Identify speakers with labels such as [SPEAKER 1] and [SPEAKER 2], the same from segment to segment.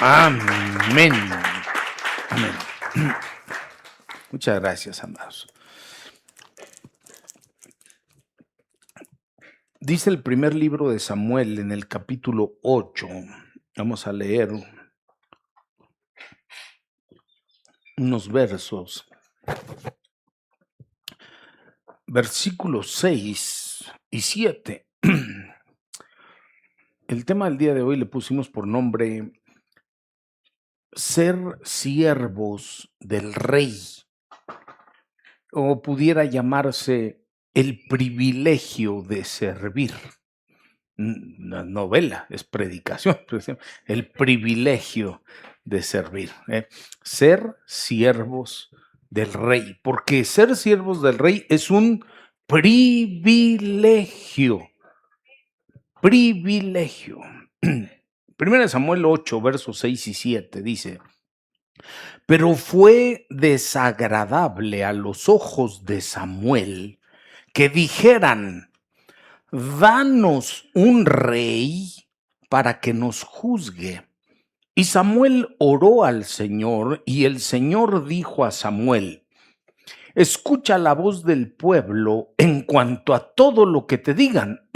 [SPEAKER 1] Amén. Amén. Muchas gracias, amados. Dice el primer libro de Samuel en el capítulo 8. Vamos a leer unos versos. Versículos 6 y 7. El tema del día de hoy le pusimos por nombre ser siervos del rey, o pudiera llamarse el privilegio de servir. Una novela, es predicación, el privilegio de servir, ser siervos del rey, porque ser siervos del rey es un privilegio. Primera Samuel 8, versos 6 y 7 dice: pero fue desagradable a los ojos de Samuel que dijeran: danos un rey para que nos juzgue. Y Samuel oró al Señor, y el Señor dijo a Samuel: escucha la voz del pueblo en cuanto a todo lo que te digan,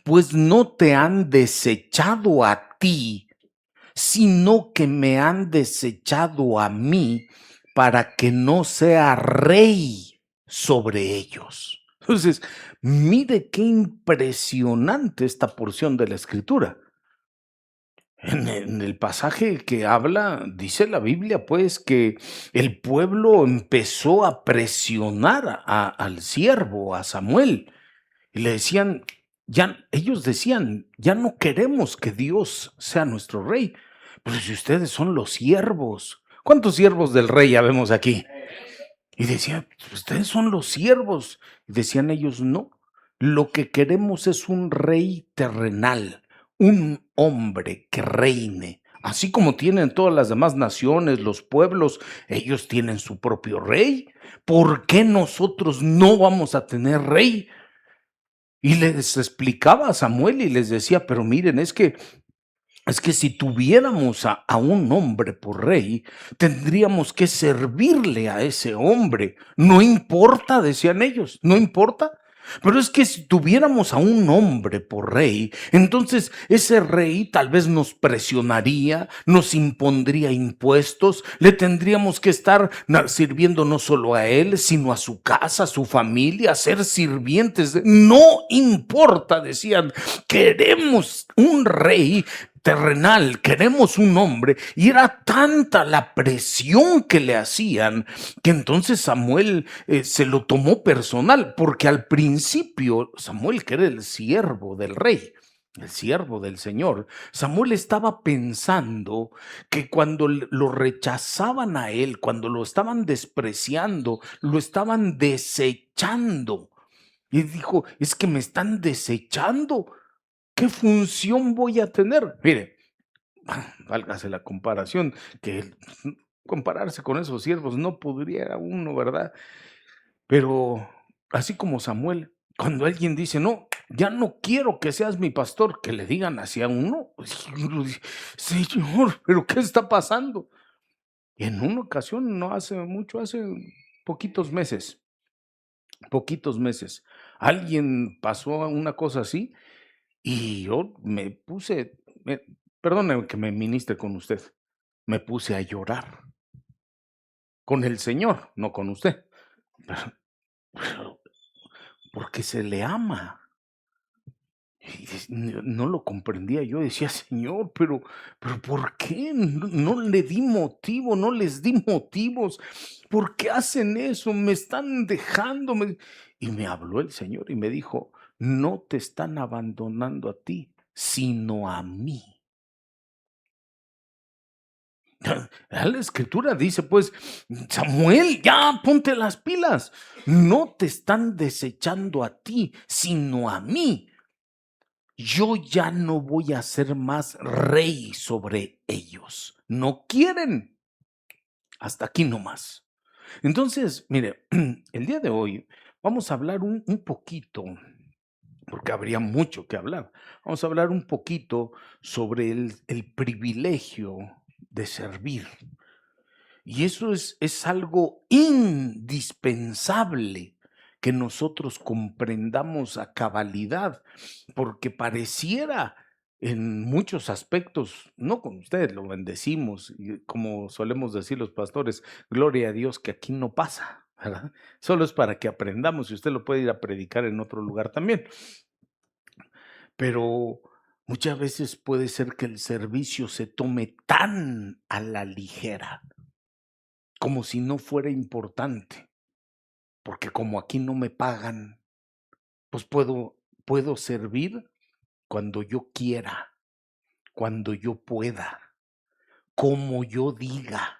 [SPEAKER 1] pues no te han desechado a ti, sino que me han desechado a mí para que no sea rey sobre ellos. Entonces, mire qué impresionante esta porción de la Escritura. En el pasaje que habla, dice la Biblia, pues, que el pueblo empezó a presionar al siervo, a Samuel, y le decían, ellos decían, ya no queremos que Dios sea nuestro rey, pero si ustedes son los siervos, ¿cuántos siervos del rey ya vemos aquí? Y decían, ustedes son los siervos. Y decían ellos, no, lo que queremos es un rey terrenal, un hombre que reine. Así como tienen todas las demás naciones, los pueblos, ellos tienen su propio rey. ¿Por qué nosotros no vamos a tener rey? Y les explicaba a Samuel y les decía, pero miren, es que si tuviéramos a un hombre por rey, tendríamos que servirle a ese hombre. No importa, decían ellos, no importa. Pero es que si tuviéramos a un hombre por rey, entonces ese rey tal vez nos presionaría, nos impondría impuestos, le tendríamos que estar sirviendo no solo a él, sino a su casa, a su familia, a ser sirvientes. No importa, decían, queremos un rey terrenal, queremos un hombre, y era tanta la presión que le hacían que entonces Samuel se lo tomó personal, porque al principio Samuel, que era el siervo del rey, el siervo del Señor, Samuel estaba pensando que cuando lo rechazaban a él, cuando lo estaban despreciando, lo estaban desechando, y dijo, es que me están desechando. ¿Qué función voy a tener? Mire, válgase la comparación, que compararse con esos siervos no podría uno, ¿verdad? Pero así como Samuel, cuando alguien dice, no, ya no quiero que seas mi pastor, que le digan hacia uno, uno dice, Señor, ¿pero qué está pasando? Y en una ocasión, no hace mucho, hace poquitos meses, alguien pasó una cosa así. Y yo me puse, perdóneme que me ministre con usted, me puse a llorar con el Señor, no con usted, pero porque se le ama. Y no lo comprendía yo, decía, Señor, pero ¿por qué? No le di motivo, no les di motivos. ¿Por qué hacen eso? Me están dejando. Y me habló el Señor y me dijo, no te están abandonando a ti, sino a mí. La escritura dice, pues, Samuel, ya ponte las pilas. No te están desechando a ti, sino a mí. Yo ya no voy a ser más rey sobre ellos. No quieren. Hasta aquí nomás. Entonces, mire, el día de hoy vamos a hablar un poquito porque habría mucho que hablar. Vamos a hablar un poquito sobre el privilegio de servir. Y eso es algo indispensable que nosotros comprendamos a cabalidad, porque pareciera en muchos aspectos, no con ustedes, lo bendecimos, y como solemos decir los pastores, gloria a Dios que aquí no pasa, ¿verdad? Solo es para que aprendamos y usted lo puede ir a predicar en otro lugar también. Pero muchas veces puede ser que el servicio se tome tan a la ligera como si no fuera importante, porque como aquí no me pagan, pues puedo servir cuando yo quiera, cuando yo pueda, como yo diga,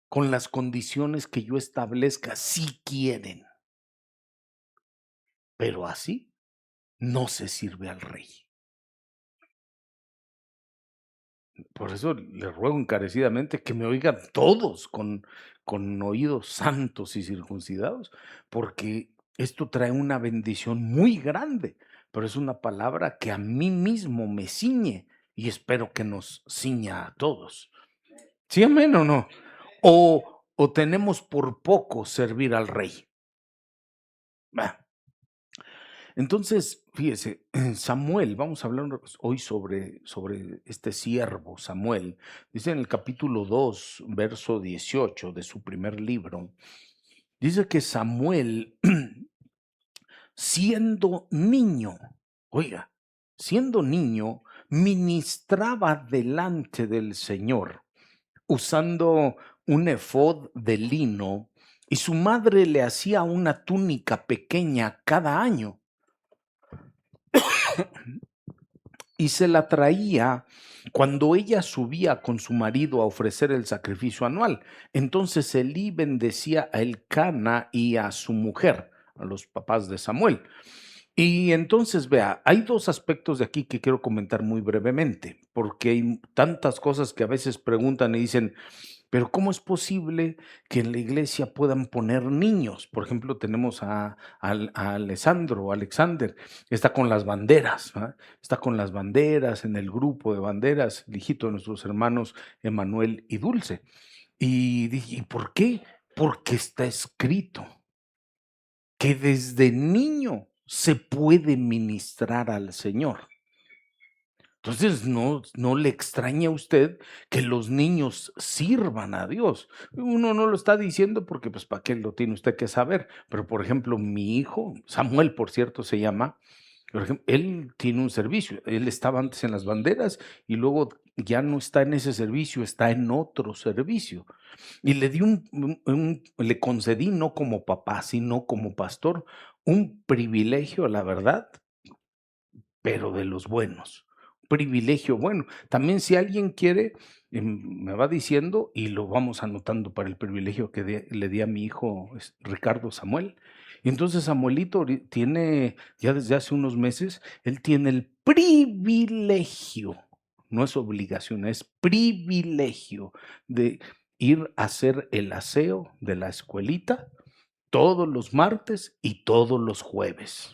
[SPEAKER 1] con las condiciones que yo establezca, si quieren, pero así no se sirve al rey. Por eso le ruego encarecidamente que me oigan todos con oídos santos y circuncidados, porque esto trae una bendición muy grande, pero es una palabra que a mí mismo me ciñe y espero que nos ciña a todos. ¿Sí, amén o no? O tenemos por poco servir al rey. Bah. Entonces, fíjese, Samuel, vamos a hablar hoy sobre este siervo, Samuel. Dice en el capítulo 2, verso 18 de su primer libro, dice que Samuel, siendo niño, oiga, siendo niño, ministraba delante del Señor, usando un efod de lino, y su madre le hacía una túnica pequeña cada año y se la traía cuando ella subía con su marido a ofrecer el sacrificio anual. Entonces Elí bendecía a Elcana y a su mujer, a los papás de Samuel. Y entonces, vea, hay dos aspectos de aquí que quiero comentar muy brevemente, porque hay tantas cosas que a veces preguntan y dicen, pero ¿cómo es posible que en la iglesia puedan poner niños? Por ejemplo, tenemos a Alessandro, Alexander, está con las banderas, ¿va? Está con las banderas en el grupo de banderas, el hijito de nuestros hermanos Emanuel y Dulce. Y dije, ¿y por qué? Porque está escrito que desde niño se puede ministrar al Señor. Entonces, no le extraña a usted que los niños sirvan a Dios. Uno no lo está diciendo porque, pues, ¿para qué lo tiene usted que saber? Pero, por ejemplo, mi hijo, Samuel, por cierto, se llama, por ejemplo, él tiene un servicio. Él estaba antes en las banderas y luego ya no está en ese servicio, está en otro servicio. Y le di le concedí, no como papá, sino como pastor, un privilegio, la verdad, pero de los buenos. Privilegio bueno. También si alguien quiere, me va diciendo y lo vamos anotando para el privilegio que le di a mi hijo Ricardo Samuel. Y entonces Samuelito tiene, ya desde hace unos meses, él tiene el privilegio, no es obligación, es privilegio de ir a hacer el aseo de la escuelita todos los martes y todos los jueves.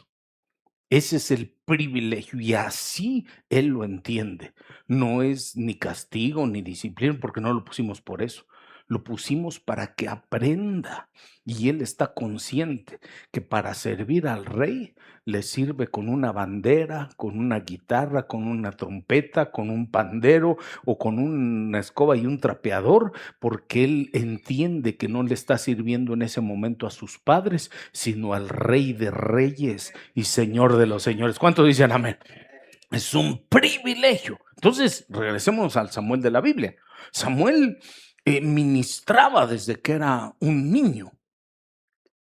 [SPEAKER 1] Ese es el privilegio y así él lo entiende. No es ni castigo ni disciplina porque no lo pusimos por eso. Lo pusimos para que aprenda y él está consciente que para servir al rey le sirve con una bandera, con una guitarra, con una trompeta, con un pandero o con una escoba y un trapeador, porque él entiende que no le está sirviendo en ese momento a sus padres, sino al Rey de Reyes y Señor de los Señores. ¿Cuántos dicen amén? Es un privilegio. Entonces, regresemos al Samuel de la Biblia. Samuel ministraba desde que era un niño.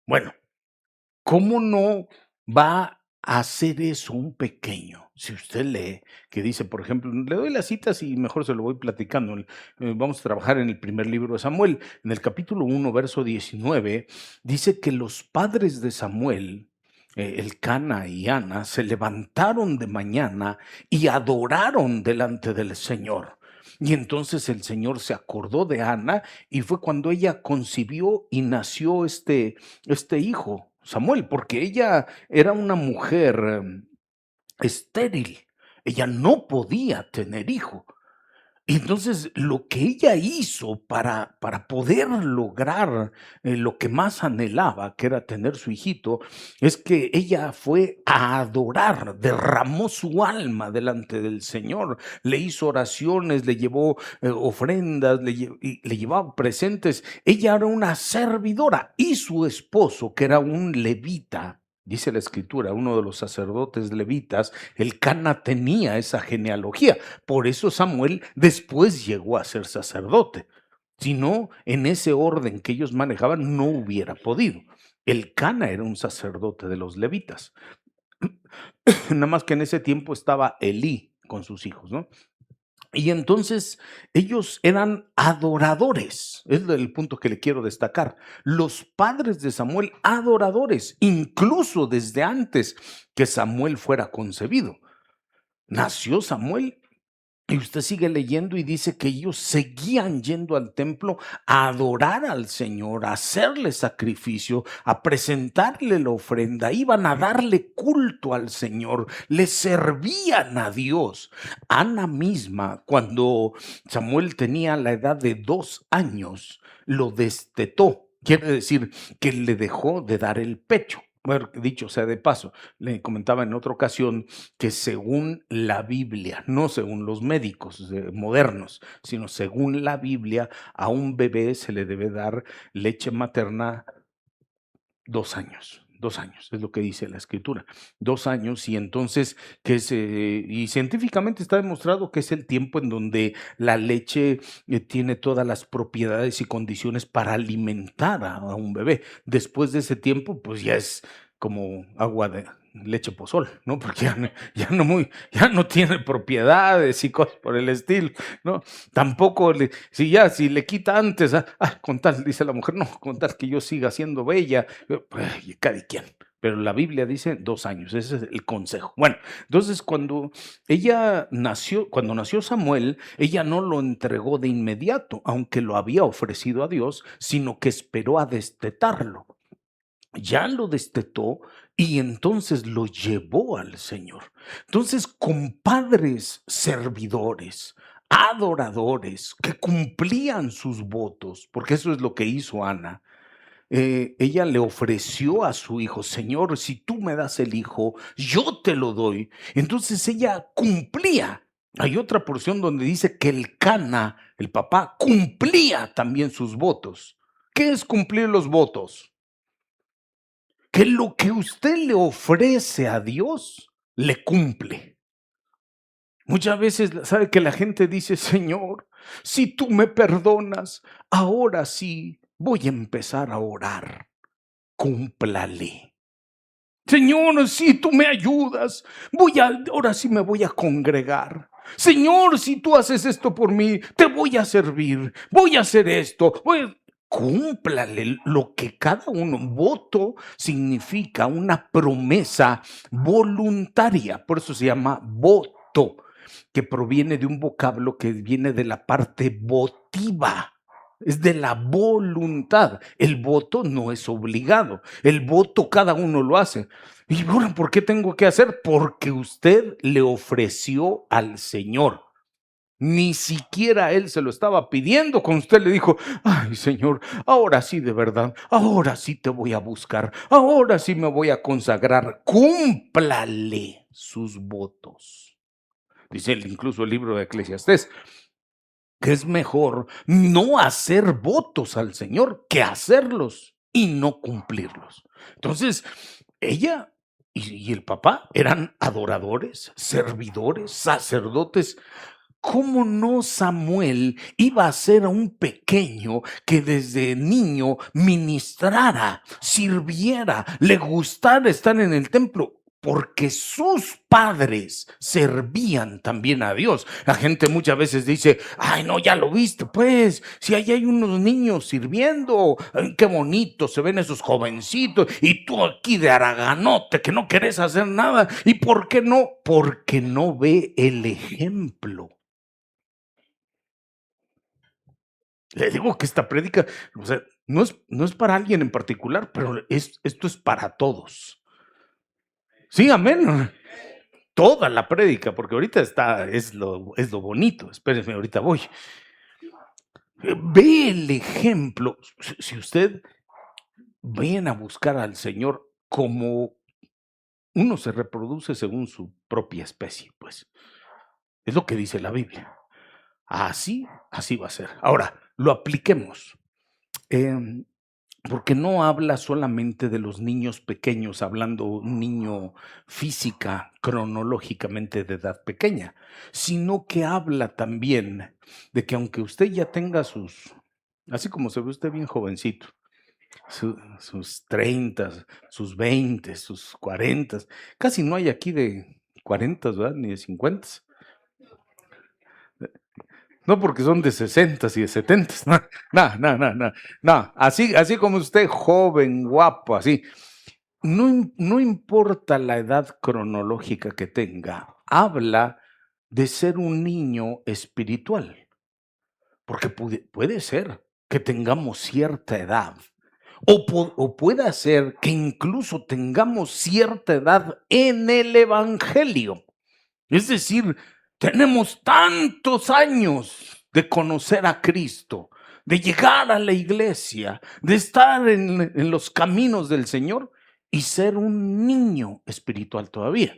[SPEAKER 1] Bueno, ¿cómo no va a hacer eso un pequeño? Si usted lee, que dice, por ejemplo, le doy las citas y mejor se lo voy platicando. Vamos a trabajar en el primer libro de Samuel. En el capítulo 1, verso 19, dice que los padres de Samuel, Elcana y Ana, se levantaron de mañana y adoraron delante del Señor. Y entonces el Señor se acordó de Ana y fue cuando ella concibió y nació este hijo, Samuel, porque ella era una mujer estéril. Ella no podía tener hijo. Entonces, lo que ella hizo para poder lograr lo que más anhelaba, que era tener su hijito, es que ella fue a adorar, derramó su alma delante del Señor, le hizo oraciones, le llevó ofrendas, y le llevaba presentes. Ella era una servidora y su esposo, que era un levita. Dice la escritura, uno de los sacerdotes levitas, el Cana, tenía esa genealogía. Por eso Samuel después llegó a ser sacerdote. Si no, en ese orden que ellos manejaban, no hubiera podido. El Cana era un sacerdote de los levitas. Nada más que en ese tiempo estaba Elí con sus hijos, ¿no? Y entonces ellos eran adoradores, es el punto que le quiero destacar. Los padres de Samuel, adoradores, incluso desde antes que Samuel fuera concebido. Nació Samuel. Y usted sigue leyendo y dice que ellos seguían yendo al templo a adorar al Señor, a hacerle sacrificio, a presentarle la ofrenda, iban a darle culto al Señor, le servían a Dios. Ana misma, cuando Samuel tenía la edad de 2 años, lo destetó. Quiere decir que le dejó de dar el pecho. Bueno, dicho sea de paso, le comentaba en otra ocasión que según la Biblia, no según los médicos modernos, sino según la Biblia, a un bebé se le debe dar leche materna 2 años. 2 años, es lo que dice la escritura. 2 años, y entonces, y científicamente está demostrado que es el tiempo en donde la leche tiene todas las propiedades y condiciones para alimentar a un bebé. Después de ese tiempo, pues ya es como agua de leche pozol, ¿no? Porque ya no tiene propiedades y cosas por el estilo, ¿no? Tampoco, si le quita antes, con tal, dice la mujer, no, con tal que yo siga siendo bella, cada quien. Pero la Biblia dice 2 años, ese es el consejo. Bueno, entonces cuando nació Samuel, ella no lo entregó de inmediato, aunque lo había ofrecido a Dios, sino que esperó a destetarlo. Ya lo destetó y entonces lo llevó al Señor. Entonces, compadres servidores, adoradores, que cumplían sus votos, porque eso es lo que hizo Ana. Ella le ofreció a su hijo: Señor, si tú me das el hijo, yo te lo doy. Entonces ella cumplía. Hay otra porción donde dice que el Cana, el papá, cumplía también sus votos. ¿Qué es cumplir los votos? Que lo que usted le ofrece a Dios, le cumple. Muchas veces, sabe que la gente dice: Señor, si tú me perdonas, ahora sí voy a empezar a orar. Cúmplale. Señor, si tú me ayudas, ahora sí me voy a congregar. Señor, si tú haces esto por mí, te voy a servir, voy a hacer esto. Cúmplale lo que cada uno. Voto significa una promesa voluntaria, por eso se llama voto, que proviene de un vocablo que viene de la parte votiva. Es de la voluntad. El voto no es obligado. El voto cada uno lo hace. Y bueno, ¿por qué tengo que hacer? Porque usted le ofreció al Señor. Ni siquiera él se lo estaba pidiendo cuando usted le dijo: ay, Señor, ahora sí, de verdad, ahora sí te voy a buscar, ahora sí me voy a consagrar. Cúmplale sus votos. Dice incluso el libro de Eclesiastés que es mejor no hacer votos al Señor que hacerlos y no cumplirlos. Entonces, ella y el papá eran adoradores, servidores, sacerdotes. ¿Cómo no Samuel iba a ser a un pequeño que desde niño ministrara, sirviera, le gustara estar en el templo? Porque sus padres servían también a Dios. La gente muchas veces dice: ay, no, ya lo viste, pues, si ahí hay unos niños sirviendo, ay, qué bonito se ven esos jovencitos, y tú aquí de haraganote que no querés hacer nada. ¿Y por qué no? Porque no ve el ejemplo. Le digo que esta prédica, o sea, no es para alguien en particular, pero esto es para todos. Sí, amén. Toda la prédica, porque ahorita es lo bonito. Espérenme, ahorita voy. Ve el ejemplo. Si usted viene a buscar al Señor como uno se reproduce según su propia especie, pues. Es lo que dice la Biblia. Así va a ser. Ahora, lo apliquemos. Porque no habla solamente de los niños pequeños, hablando un niño física, cronológicamente de edad pequeña, sino que habla también de que aunque usted ya tenga así como se ve usted bien jovencito, sus 30, sus 20, sus 40, casi no hay aquí de 40, ¿verdad? Ni de 50. No porque son de 60 y de 70. No. Así como usted, joven, guapo, así. No importa la edad cronológica que tenga, habla de ser un niño espiritual. Porque puede ser que tengamos cierta edad. O puede ser que incluso tengamos cierta edad en el Evangelio. Es decir, tenemos tantos años de conocer a Cristo, de llegar a la iglesia, de estar en los caminos del Señor y ser un niño espiritual todavía.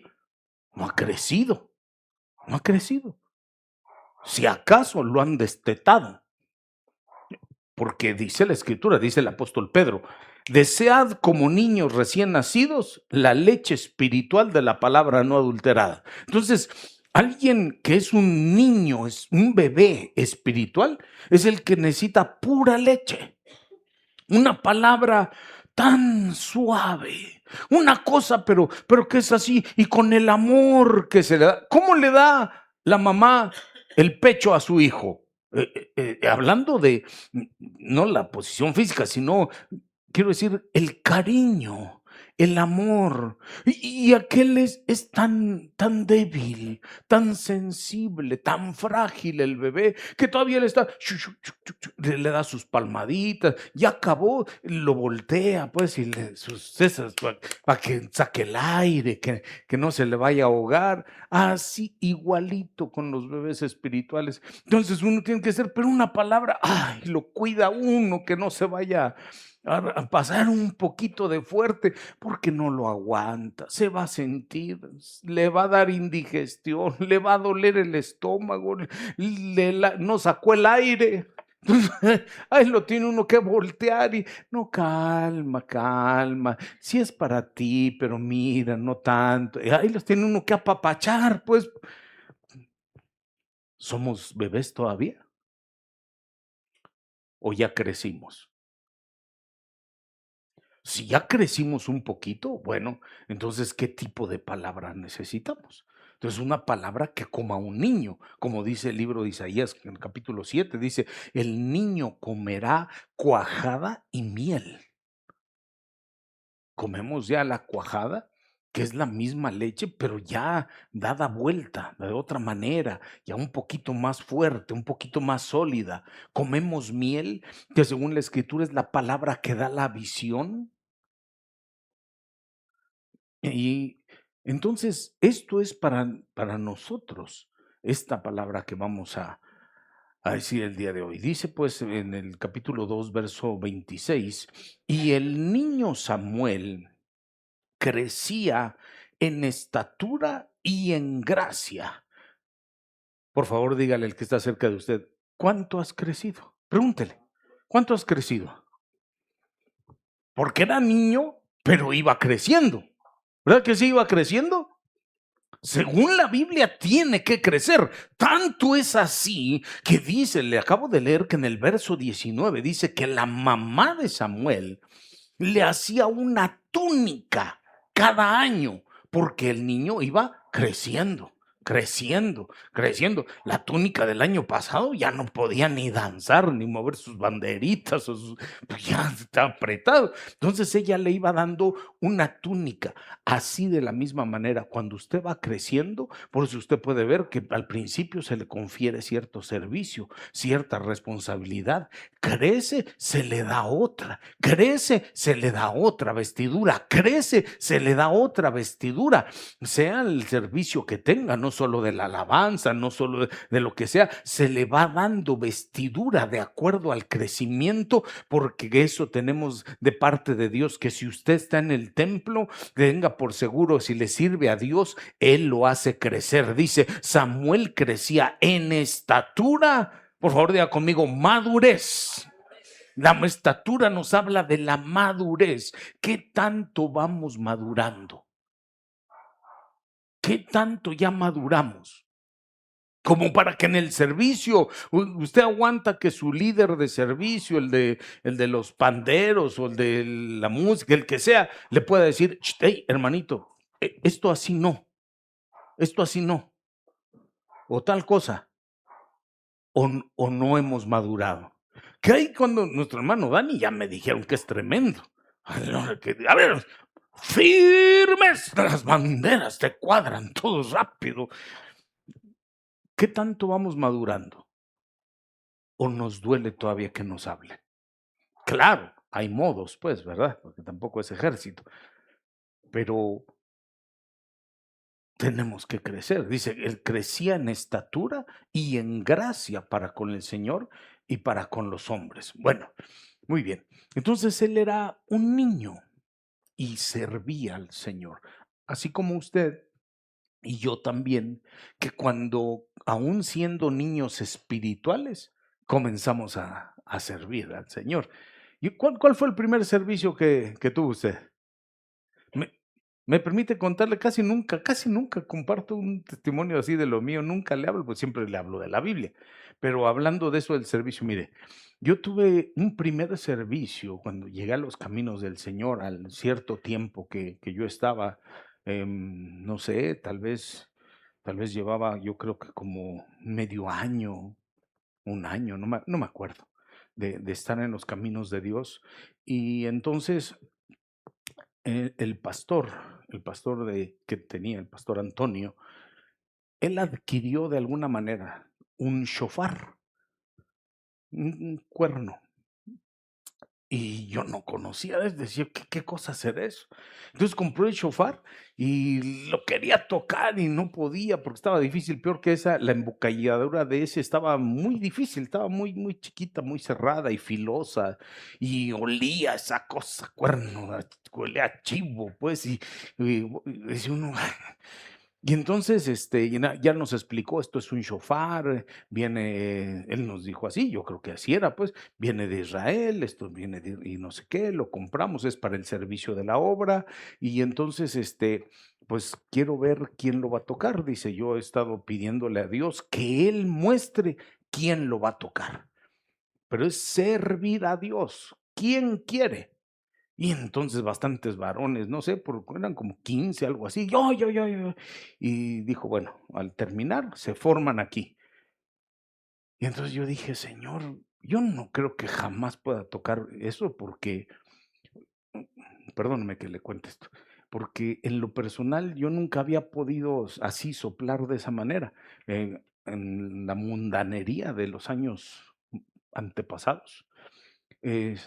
[SPEAKER 1] No ha crecido, no ha crecido. Si acaso lo han destetado, porque dice la Escritura, dice el apóstol Pedro, desead como niños recién nacidos la leche espiritual de la palabra no adulterada. Entonces, alguien que es un niño, es un bebé espiritual, es el que necesita pura leche. Una palabra tan suave, una cosa, pero que es así, y con el amor que se le da. ¿Cómo le da la mamá el pecho a su hijo? Hablando de no la posición física, sino, quiero decir, el cariño, el amor. Y aquel es tan débil, tan sensible, tan frágil el bebé, que todavía le está, le da sus palmaditas, ya acabó, lo voltea, pues, y sus esas, para que saque el aire, que no se le vaya a ahogar. Así igualito con los bebés espirituales. Entonces uno tiene que ser, pero una palabra, ay, lo cuida uno, que no se vaya a pasar un poquito de fuerte, porque no lo aguanta, se va a sentir, le va a dar indigestión, le va a doler el estómago, no sacó el aire. Ahí lo tiene uno que voltear y no, calma, si es para ti, pero mira, no tanto. Ahí los tiene uno que apapachar, pues. ¿Somos bebés todavía? ¿O ya crecimos? Si ya crecimos un poquito, bueno, entonces, ¿qué tipo de palabra necesitamos? Entonces, una palabra que coma un niño, como dice el libro de Isaías en el capítulo 7, dice, el niño comerá cuajada y miel. Comemos ya la cuajada, que es la misma leche, pero ya dada vuelta de otra manera, ya un poquito más fuerte, un poquito más sólida. Comemos miel, que según la escritura es la palabra que da la visión. Y entonces esto es para nosotros, esta palabra que vamos a decir el día de hoy. Dice pues en el capítulo 2, verso 26, y el niño Samuel crecía en estatura y en gracia. Por favor, dígale al que está cerca de usted, ¿cuánto has crecido? Pregúntele, ¿cuánto has crecido? Porque era niño, pero iba creciendo. ¿Verdad que sí iba creciendo? Según la Biblia, tiene que crecer. Tanto es así que dice, le acabo de leer que en el verso 19 dice que la mamá de Samuel le hacía una túnica cada año porque el niño iba creciendo. creciendo, creciendo. La túnica del año pasado ya no podía ni danzar, ni mover sus banderitas, pues ya está apretado. Entonces ella le iba dando una túnica. Así de la misma manera, cuando usted va creciendo, por eso usted puede ver que al principio se le confiere cierto servicio, cierta responsabilidad. Crece, se le da otra. Crece, se le da otra vestidura. Crece, se le da otra vestidura. Sea el servicio que tenga, no solo de la alabanza, no solo de lo que sea, se le va dando vestidura de acuerdo al crecimiento, porque eso tenemos de parte de Dios, que si usted está en el templo, tenga por seguro, si le sirve a Dios, Él lo hace crecer. Dice, Samuel crecía en estatura, por favor diga conmigo, madurez. La estatura nos habla de la madurez. ¿Qué tanto vamos madurando? ¿Qué tanto ya maduramos? Como para que en el servicio usted aguanta que su líder de servicio, el de los panderos o el de la música, el que sea, le pueda decir, hey, hermanito, esto así no, o tal cosa, o no hemos madurado. Que ahí cuando nuestro hermano Dani ya me dijeron que es tremendo. A ver, firmes, las banderas te cuadran todos rápido. ¿Qué tanto vamos madurando? ¿O nos duele todavía que nos hablen? Claro, hay modos, pues, ¿verdad? Porque tampoco es ejército. Pero tenemos que crecer. Dice, él crecía en estatura y en gracia para con el Señor y para con los hombres. Bueno, muy bien. Entonces él era un niño y servía al Señor. Así como usted y yo también, que cuando, aún siendo niños espirituales, comenzamos a servir al Señor. ¿Y cuál fue el primer servicio que tuvo usted? Me, me permite contarle, casi nunca comparto un testimonio así de lo mío, nunca le hablo, pues siempre le hablo de la Biblia. Pero hablando de eso del servicio, mire, yo tuve un primer servicio cuando llegué a los caminos del Señor, al cierto tiempo que yo estaba, no sé, tal vez llevaba, yo creo que como medio año, un año, no me acuerdo, de estar en los caminos de Dios. Y entonces el pastor que tenía, el pastor Antonio, él adquirió de alguna manera un shofar, un cuerno. Y yo no conocía, decía, ¿qué cosa será eso? Entonces compró el shofar y lo quería tocar y no podía porque estaba difícil, peor que esa, la embocadura de ese estaba muy difícil, estaba muy, muy chiquita, muy cerrada y filosa, y olía esa cosa, cuerno, olía a chivo, pues, y decía uno, y entonces, ya nos explicó, esto es un shofar, viene, él nos dijo así, yo creo que así era, pues, viene de Israel, esto viene de, y no sé qué, lo compramos, es para el servicio de la obra, y entonces, pues, quiero ver quién lo va a tocar, dice, yo he estado pidiéndole a Dios que Él muestre quién lo va a tocar, pero es servir a Dios, ¿quién quiere? Y entonces bastantes varones, no sé, eran como 15, algo así. Yo. Y dijo, bueno, al terminar, se forman aquí. Y entonces yo dije, Señor, yo no creo que jamás pueda tocar eso porque, perdóneme que le cuente esto, porque en lo personal yo nunca había podido así soplar de esa manera, en la mundanería de los años antepasados. Eh,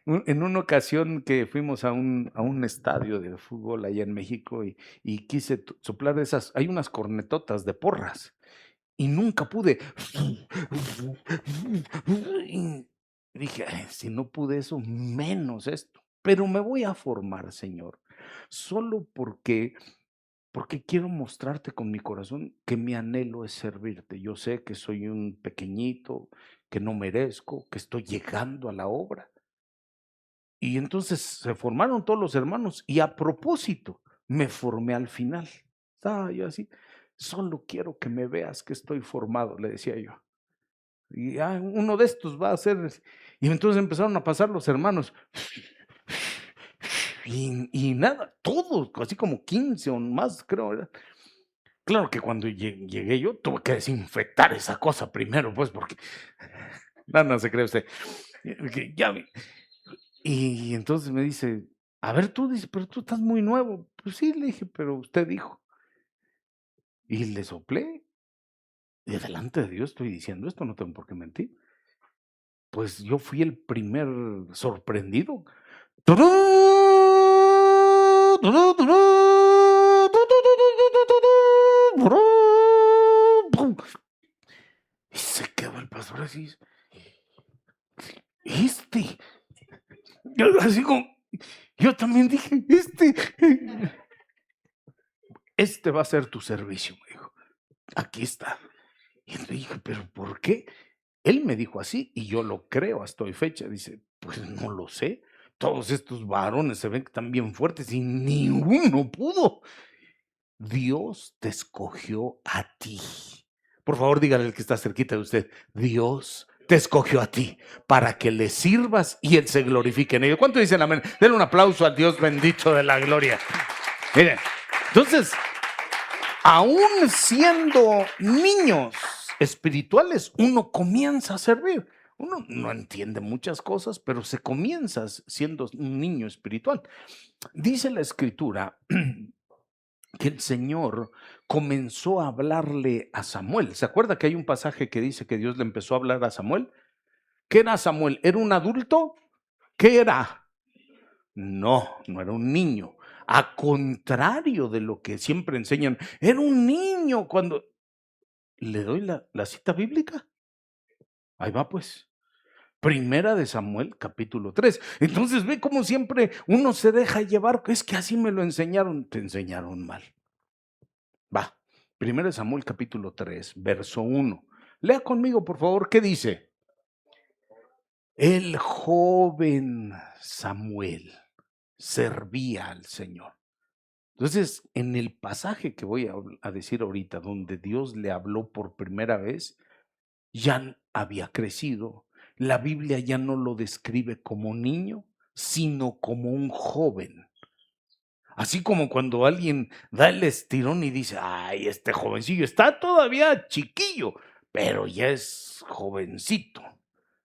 [SPEAKER 1] en una ocasión que fuimos a un estadio de fútbol allá en México y quise soplar esas, hay unas cornetotas de porras y nunca pude. Y dije, "Ay, si no pude eso, menos esto. Pero me voy a formar, Señor, solo porque quiero mostrarte con mi corazón que mi anhelo es servirte. Yo sé que soy un pequeñito, que no merezco, que estoy llegando a la obra. Y entonces se formaron todos los hermanos y a propósito me formé al final. Estaba yo así, solo quiero que me veas que estoy formado, le decía yo. Y uno de estos va a ser. Y entonces empezaron a pasar los hermanos. Y nada, todos, así como 15 o más, creo. Claro que cuando llegué yo tuve que desinfectar esa cosa primero, pues, porque no, no se cree usted. Que ya y entonces me dice: "A ver, tú", dice: "Pero tú estás muy nuevo". Pues sí, le dije: "Pero usted dijo". Y le soplé, y delante de Dios estoy diciendo esto, no tengo por qué mentir. Pues yo fui el primer sorprendido. Turú, turú, turú, tu, tu, tu, tu, tu, tu, tu, turú, pum. Y se quedó el pastor así. Este, yo así como, yo también dije, este va a ser tu servicio, me dijo. Aquí está. Y le dije, pero ¿por qué? Él me dijo así y yo lo creo hasta hoy fecha. Dice, pues no lo sé. Todos estos varones se ven que están bien fuertes y ni uno pudo. Dios te escogió a ti. Por favor, dígale al que está cerquita de usted, Dios te escogió a ti para que le sirvas y Él se glorifique en ello. ¿Cuánto dicen amén? Denle un aplauso al Dios bendito de la gloria. Miren, entonces, aún siendo niños espirituales, uno comienza a servir. Uno no entiende muchas cosas, pero se comienza siendo un niño espiritual. Dice la escritura que el Señor comenzó a hablarle a Samuel. ¿Se acuerda que hay un pasaje que dice que Dios le empezó a hablar a Samuel? ¿Qué era Samuel? ¿Era un adulto? ¿Qué era? No, no era un niño. A contrario de lo que siempre enseñan, era un niño cuando... ¿Le doy la cita bíblica? Ahí va pues. Primera de Samuel, capítulo 3. Entonces ve cómo siempre uno se deja llevar. Es que así me lo enseñaron. Te enseñaron mal. Va. Primera de Samuel, capítulo 3, verso 1. Lea conmigo, por favor, ¿qué dice? El joven Samuel servía al Señor. Entonces, en el pasaje que voy a decir ahorita, donde Dios le habló por primera vez, ya había crecido. La Biblia ya no lo describe como niño, sino como un joven. Así como cuando alguien da el estirón y dice, ay, este jovencillo está todavía chiquillo, pero ya es jovencito.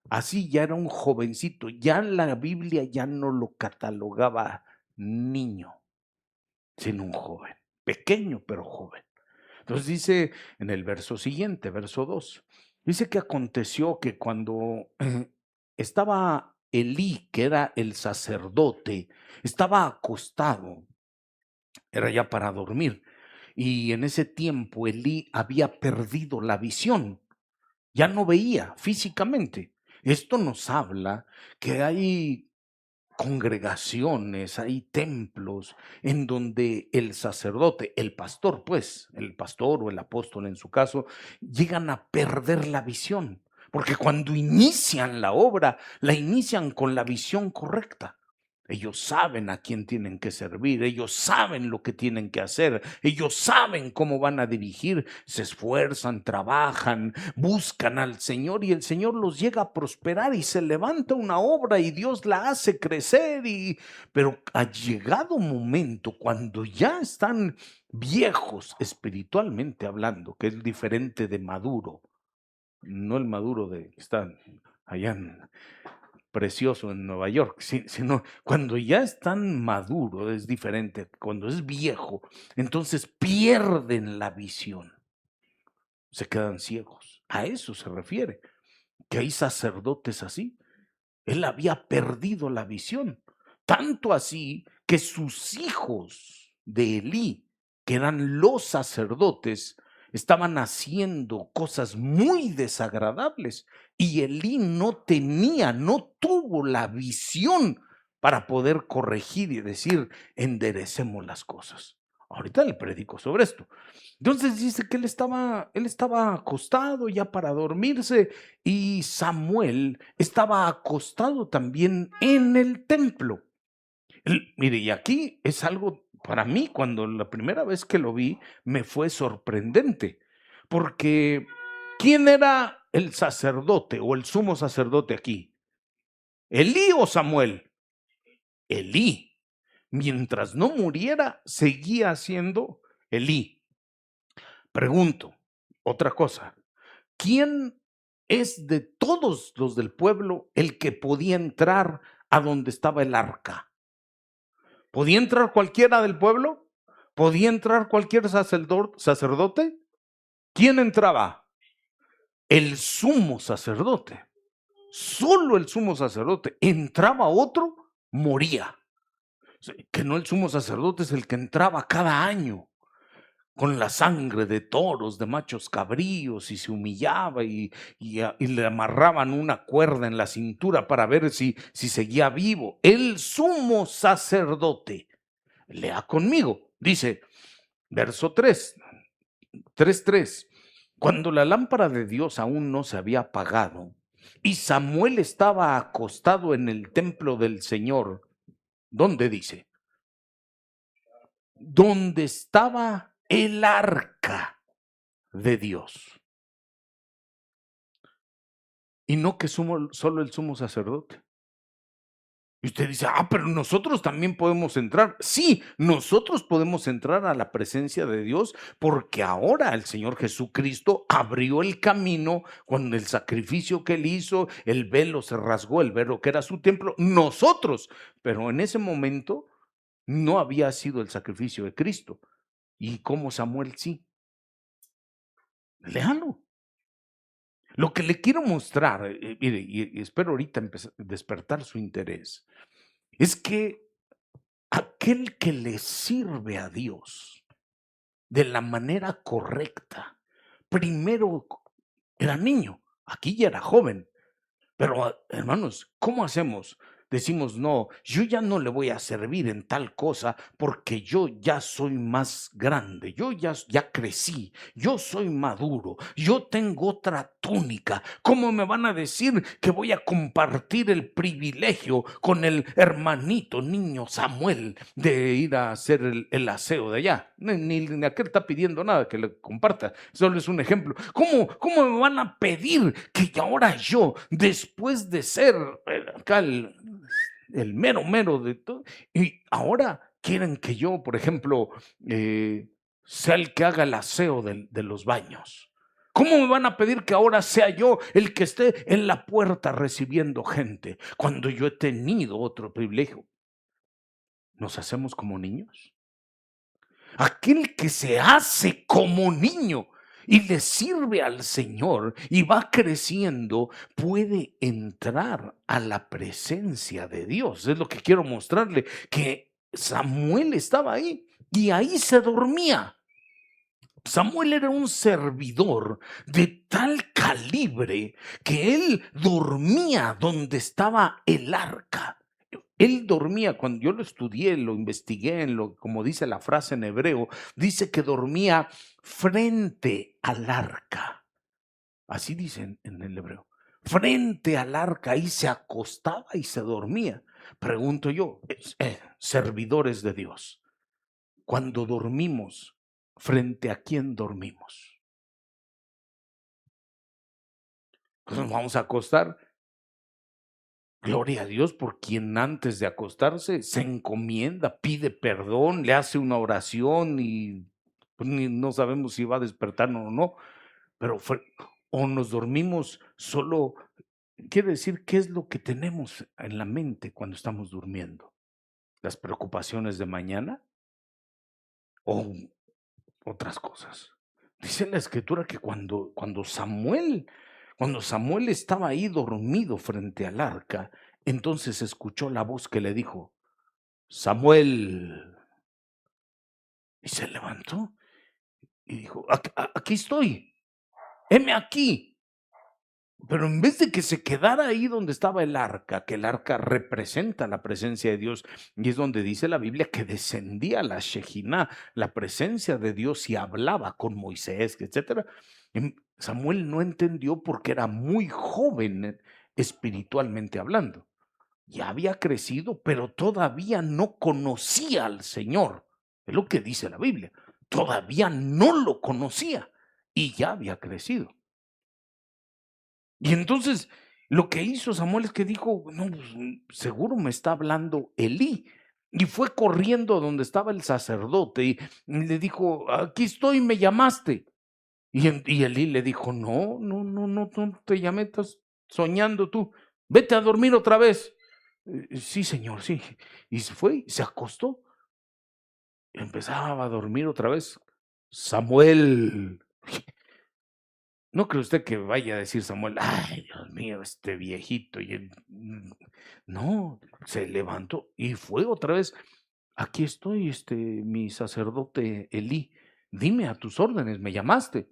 [SPEAKER 1] Así ya era un jovencito. Ya la Biblia ya no lo catalogaba niño, sino un joven. Pequeño, pero joven. Entonces dice en el verso siguiente, verso 2, dice que aconteció que cuando estaba Elí, que era el sacerdote, estaba acostado, era ya para dormir, y en ese tiempo Elí había perdido la visión, ya no veía físicamente. Esto nos habla que hay congregaciones, hay templos en donde el sacerdote, el pastor, pues, el pastor o el apóstol en su caso, llegan a perder la visión, porque cuando inician la obra, la inician con la visión correcta. Ellos saben a quién tienen que servir, ellos saben lo que tienen que hacer, ellos saben cómo van a dirigir, se esfuerzan, trabajan, buscan al Señor y el Señor los llega a prosperar y se levanta una obra y Dios la hace crecer. Pero ha llegado un momento cuando ya están viejos espiritualmente hablando, que es diferente de maduro, no el maduro de que está allá precioso en Nueva York, sino cuando ya están maduros es diferente, cuando es viejo, entonces pierden la visión, se quedan ciegos. A eso se refiere, que hay sacerdotes así. Él había perdido la visión, tanto así que sus hijos de Elí, que eran los sacerdotes, estaban haciendo cosas muy desagradables y Elí no tuvo la visión para poder corregir y decir, enderecemos las cosas. Ahorita le predico sobre esto. Entonces dice que él estaba acostado ya para dormirse y Samuel estaba acostado también en el templo. Mire, y aquí es algo para mí, cuando la primera vez que lo vi, me fue sorprendente, porque ¿quién era el sacerdote o el sumo sacerdote aquí? ¿Elí o Samuel? Elí. Mientras no muriera, seguía siendo Elí. Pregunto, otra cosa, ¿quién es de todos los del pueblo el que podía entrar a donde estaba el arca? ¿Podía entrar cualquiera del pueblo? ¿Podía entrar cualquier sacerdote? ¿Quién entraba? El sumo sacerdote. Solo el sumo sacerdote. Entraba otro, moría. Que no, el sumo sacerdote es el que entraba cada año con la sangre de toros, de machos cabríos, y se humillaba y le amarraban una cuerda en la cintura para ver si seguía vivo. El sumo sacerdote. Lea conmigo. Dice, verso 3:3. Cuando la lámpara de Dios aún no se había apagado y Samuel estaba acostado en el templo del Señor, ¿dónde dice? Donde estaba el arca de Dios. Y no que solo el sumo sacerdote. Y usted dice, pero nosotros también podemos entrar. Sí, nosotros podemos entrar a la presencia de Dios porque ahora el Señor Jesucristo abrió el camino con el sacrificio que él hizo, el velo se rasgó, el velo que era su templo, nosotros. Pero en ese momento no había sido el sacrificio de Cristo. Y como Samuel sí. Léalo. Lo que le quiero mostrar, mire, y espero ahorita despertar su interés, es que aquel que le sirve a Dios de la manera correcta, primero era niño, aquí ya era joven, pero hermanos, ¿cómo hacemos? Decimos, no, yo ya no le voy a servir en tal cosa porque yo ya soy más grande, yo ya crecí, yo soy maduro, yo tengo otra túnica. ¿Cómo me van a decir que voy a compartir el privilegio con el hermanito niño Samuel de ir a hacer el aseo de allá? Ni aquel está pidiendo nada que le comparta, solo es un ejemplo. ¿Cómo me van a pedir que ahora yo, después de ser acá el mero de todo, y ahora quieren que yo, por ejemplo, sea el que haga el aseo de los baños? ¿Cómo me van a pedir que ahora sea yo el que esté en la puerta recibiendo gente cuando yo he tenido otro privilegio? ¿Nos hacemos como niños? Aquel que se hace como niño y le sirve al Señor y va creciendo, puede entrar a la presencia de Dios. Es lo que quiero mostrarle, que Samuel estaba ahí y ahí se dormía. Samuel era un servidor de tal calibre que él dormía donde estaba el arca. Él dormía, cuando yo lo estudié, lo investigué, como dice la frase en hebreo, dice que dormía frente al arca. Así dicen en el hebreo. Frente al arca, ahí se acostaba y se dormía. Pregunto yo, servidores de Dios, cuando dormimos, ¿frente a quién dormimos? Pues nos vamos a acostar. Gloria a Dios por quien antes de acostarse se encomienda, pide perdón, le hace una oración y pues, no sabemos si va a despertar o no, pero o nos dormimos solo. Quiere decir, ¿qué es lo que tenemos en la mente cuando estamos durmiendo? ¿Las preocupaciones de mañana o otras cosas? Dice la escritura que cuando Samuel estaba ahí dormido frente al arca, entonces escuchó la voz que le dijo, Samuel. Y se levantó y dijo, aquí estoy, heme aquí. Pero en vez de que se quedara ahí donde estaba el arca, que el arca representa la presencia de Dios, y es donde dice la Biblia que descendía la Shejinah, la presencia de Dios, y hablaba con Moisés, etcétera. Samuel no entendió porque era muy joven espiritualmente hablando. Ya había crecido, pero todavía no conocía al Señor. Es lo que dice la Biblia. Todavía no lo conocía y ya había crecido. Y entonces lo que hizo Samuel es que dijo, no, pues, seguro me está hablando Elí. Y fue corriendo a donde estaba el sacerdote y le dijo, aquí estoy, me llamaste. Y Elí le dijo: "No, no, no, no, no te llamé, estás soñando tú. Vete a dormir otra vez". Sí, señor, sí. Y se fue y se acostó. Empezaba a dormir otra vez. Samuel. No cree usted que vaya a decir Samuel: "Ay, Dios mío, este viejito", no, se levantó y fue otra vez: "Aquí estoy, mi sacerdote Elí, dime, a tus órdenes, me llamaste".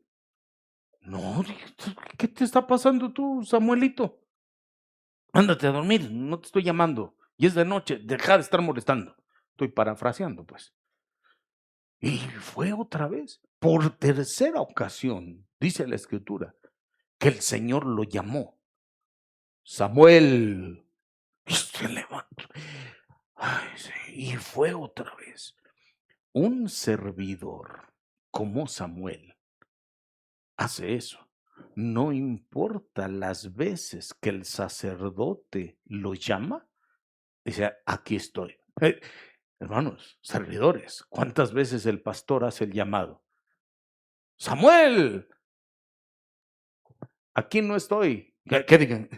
[SPEAKER 1] "No", dije, ¿qué te está pasando tú, Samuelito? Ándate a dormir, no te estoy llamando, y es de noche, deja de estar molestando. Estoy parafraseando, pues. Y fue otra vez, por tercera ocasión, dice la Escritura, que el Señor lo llamó: "Samuel". Y se levantó. Ay, sí, y fue otra vez. Un servidor como Samuel hace eso. No importa las veces que el sacerdote lo llama, dice: "Aquí estoy". Hermanos, servidores, ¿cuántas veces el pastor hace el llamado? Samuel, aquí no estoy. Que digan,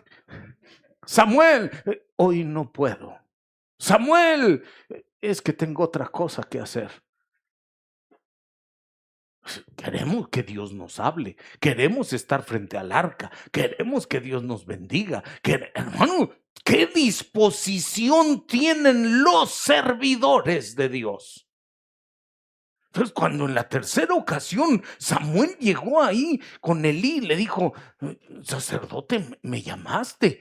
[SPEAKER 1] Samuel, hoy no puedo. Samuel, es que tengo otra cosa que hacer. Queremos que Dios nos hable, queremos estar frente al arca, queremos que Dios nos bendiga. Hermano, ¿qué disposición tienen los servidores de Dios? Entonces, cuando en la tercera ocasión Samuel llegó ahí con Elí, le dijo: Sacerdote, me llamaste".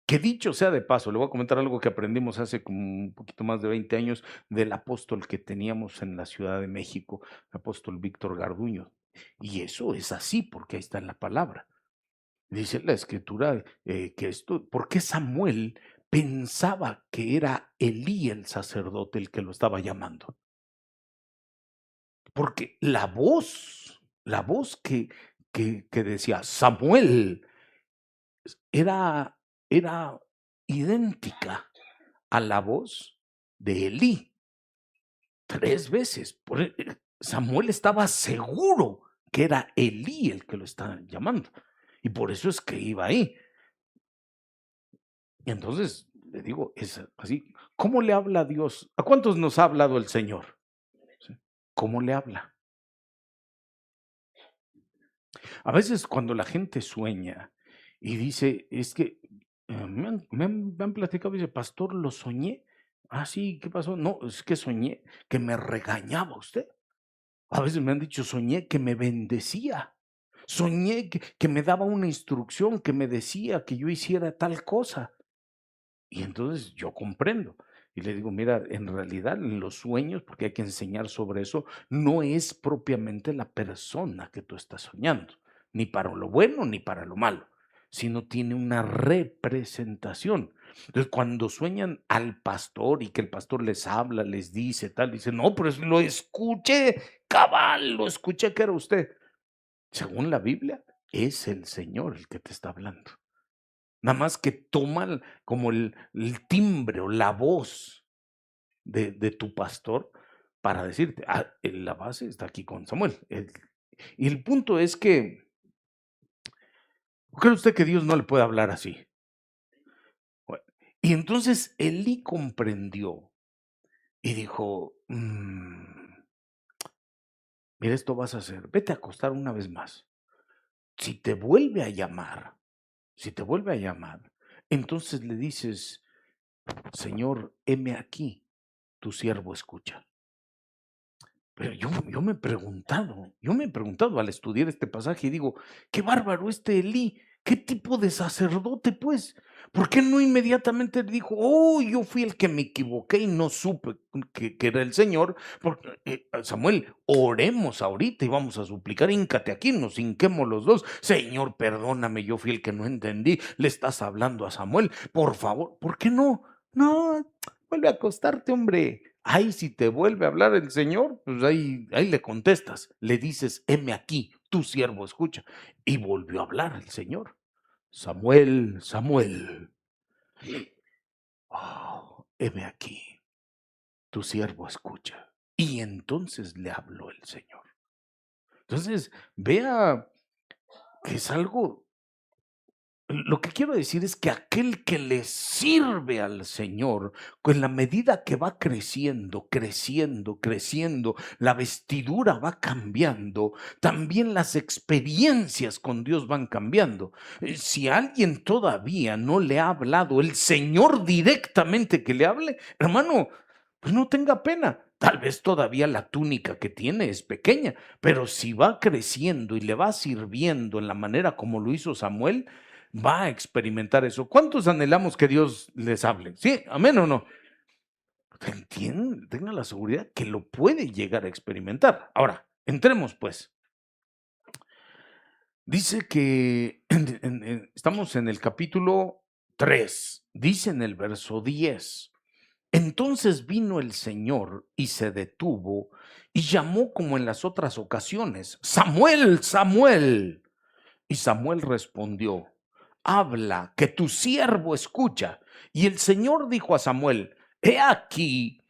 [SPEAKER 1] Que dicho sea de paso, le voy a comentar algo que aprendimos hace como un poquito más de 20 años del apóstol que teníamos en la Ciudad de México, el apóstol Víctor Garduño. Y eso es así, porque ahí está en la palabra. Dice la escritura que esto, ¿por qué Samuel pensaba que era Elí el sacerdote el que lo estaba llamando? Porque la voz que decía Samuel era, era idéntica a la voz de Elí 3 veces. Samuel estaba seguro que era Elí el que lo estaba llamando, y por eso es que iba ahí. Y entonces, le digo, es así. ¿Cómo le habla a Dios? ¿A cuántos nos ha hablado el Señor? ¿Sí? ¿Cómo le habla? A veces cuando la gente sueña y dice, es que me han platicado, dice, pastor, lo soñé. Ah, sí, ¿qué pasó? No, es que soñé que me regañaba usted. A veces me han dicho, soñé que me bendecía. Soñé que me daba una instrucción, que me decía que yo hiciera tal cosa. Y entonces yo comprendo. Y le digo, mira, en realidad en los sueños, porque hay que enseñar sobre eso, no es propiamente la persona que tú estás soñando, ni para lo bueno ni para lo malo, sino tiene una representación. Entonces, cuando sueñan al pastor y que el pastor les habla, les dice tal, dice, no, pero lo escuché, cabal, lo escuché que era usted. Según la Biblia, es el Señor el que te está hablando. Nada más que toman como el timbre o la voz de tu pastor para decirte, la base está aquí con Samuel. Y el punto es que, ¿cree usted que Dios no le puede hablar así? Bueno, y entonces Elí comprendió y dijo, mira, esto vas a hacer, vete a acostar una vez más. Si te vuelve a llamar, si te vuelve a llamar, entonces le dices, Señor, heme aquí, tu siervo escucha. Pero yo me he preguntado al estudiar este pasaje y digo, qué bárbaro este Elí, qué tipo de sacerdote pues, ¿por qué no inmediatamente le dijo, oh, yo fui el que me equivoqué y no supe que era el Señor? Porque, Samuel, oremos ahorita y vamos a suplicar, híncate aquí, nos hinquemos los dos, Señor, perdóname, yo fui el que no entendí, le estás hablando a Samuel, por favor, ¿por qué no? No, vuelve a acostarte, hombre. Ay, si te vuelve a hablar el Señor, pues ahí le contestas, le dices, heme aquí, tu siervo escucha. Y volvió a hablar el Señor. Samuel, Samuel, heme aquí, tu siervo escucha. Y entonces le habló el Señor. Entonces, vea que es algo. Lo que quiero decir es que aquel que le sirve al Señor, con la medida que va creciendo, creciendo, creciendo, la vestidura va cambiando, también las experiencias con Dios van cambiando. Si alguien todavía no le ha hablado el Señor directamente que le hable, hermano, pues no tenga pena. Tal vez todavía la túnica que tiene es pequeña, pero si va creciendo y le va sirviendo en la manera como lo hizo Samuel, va a experimentar eso. ¿Cuántos anhelamos que Dios les hable? ¿Sí? ¿Amén o no? Entienden, tengan la seguridad que lo puede llegar a experimentar. Ahora, entremos pues. Dice que estamos en el capítulo 3. Dice en el verso 10. Entonces vino el Señor y se detuvo y llamó como en las otras ocasiones, Samuel, Samuel. Y Samuel respondió, habla, que tu siervo escucha. Y el Señor dijo a Samuel, he aquí,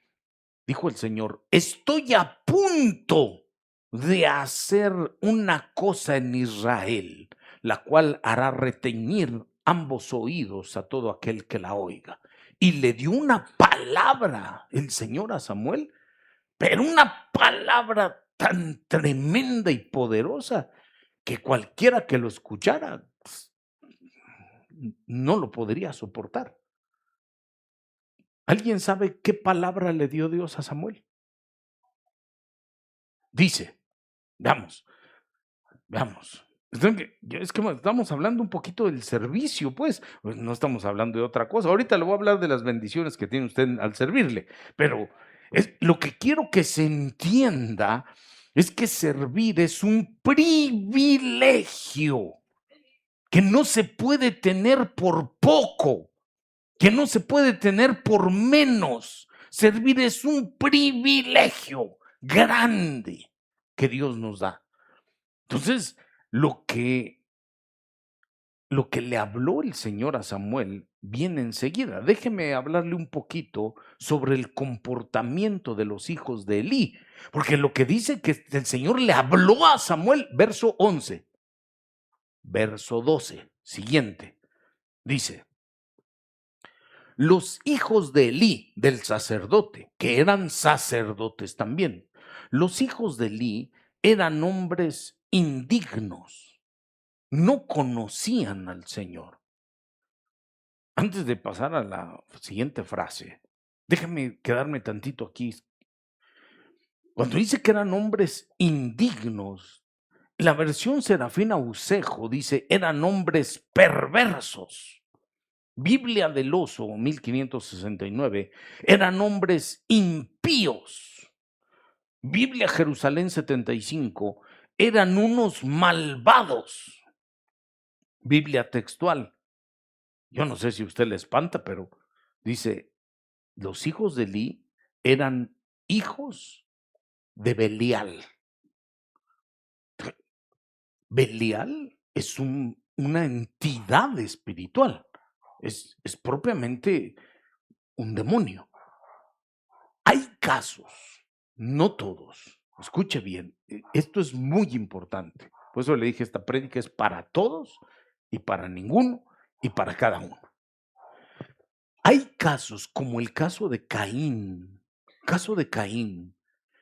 [SPEAKER 1] dijo el Señor, estoy a punto de hacer una cosa en Israel, la cual hará reteñir ambos oídos a todo aquel que la oiga. Y le dio una palabra el Señor a Samuel, pero una palabra tan tremenda y poderosa que cualquiera que lo escuchara no lo podría soportar. ¿Alguien sabe qué palabra le dio Dios a Samuel? Dice, veamos, veamos. Es que estamos hablando un poquito del servicio, pues no estamos hablando de otra cosa. Ahorita le voy a hablar de las bendiciones que tiene usted al servirle, pero lo que quiero que se entienda es que servir es un privilegio que no se puede tener por poco, que no se puede tener por menos. Servir es un privilegio grande que Dios nos da. Entonces, lo que, lo que le habló el Señor a Samuel viene enseguida. Déjeme hablarle un poquito sobre el comportamiento de los hijos de Elí, porque lo que dice que el Señor le habló a Samuel, verso 11, verso 12, siguiente, dice, los hijos de Elí, del sacerdote, que eran sacerdotes también, los hijos de Elí eran hombres indignos, no conocían al Señor. Antes de pasar a la siguiente frase, déjame quedarme tantito aquí. Cuando dice que eran hombres indignos, la versión Serafina Usejo dice, eran hombres perversos. Biblia del Oso, 1569, eran hombres impíos. Biblia Jerusalén 75, eran unos malvados. Biblia textual, yo no sé si usted le espanta, pero dice, los hijos de Elí eran hijos de Belial. Belial es una entidad espiritual, es propiamente un demonio. Hay casos, no todos, escuche bien, esto es muy importante. Por eso le dije, esta prédica es para todos y para ninguno y para cada uno. Hay casos como el caso de Caín. Caso de Caín.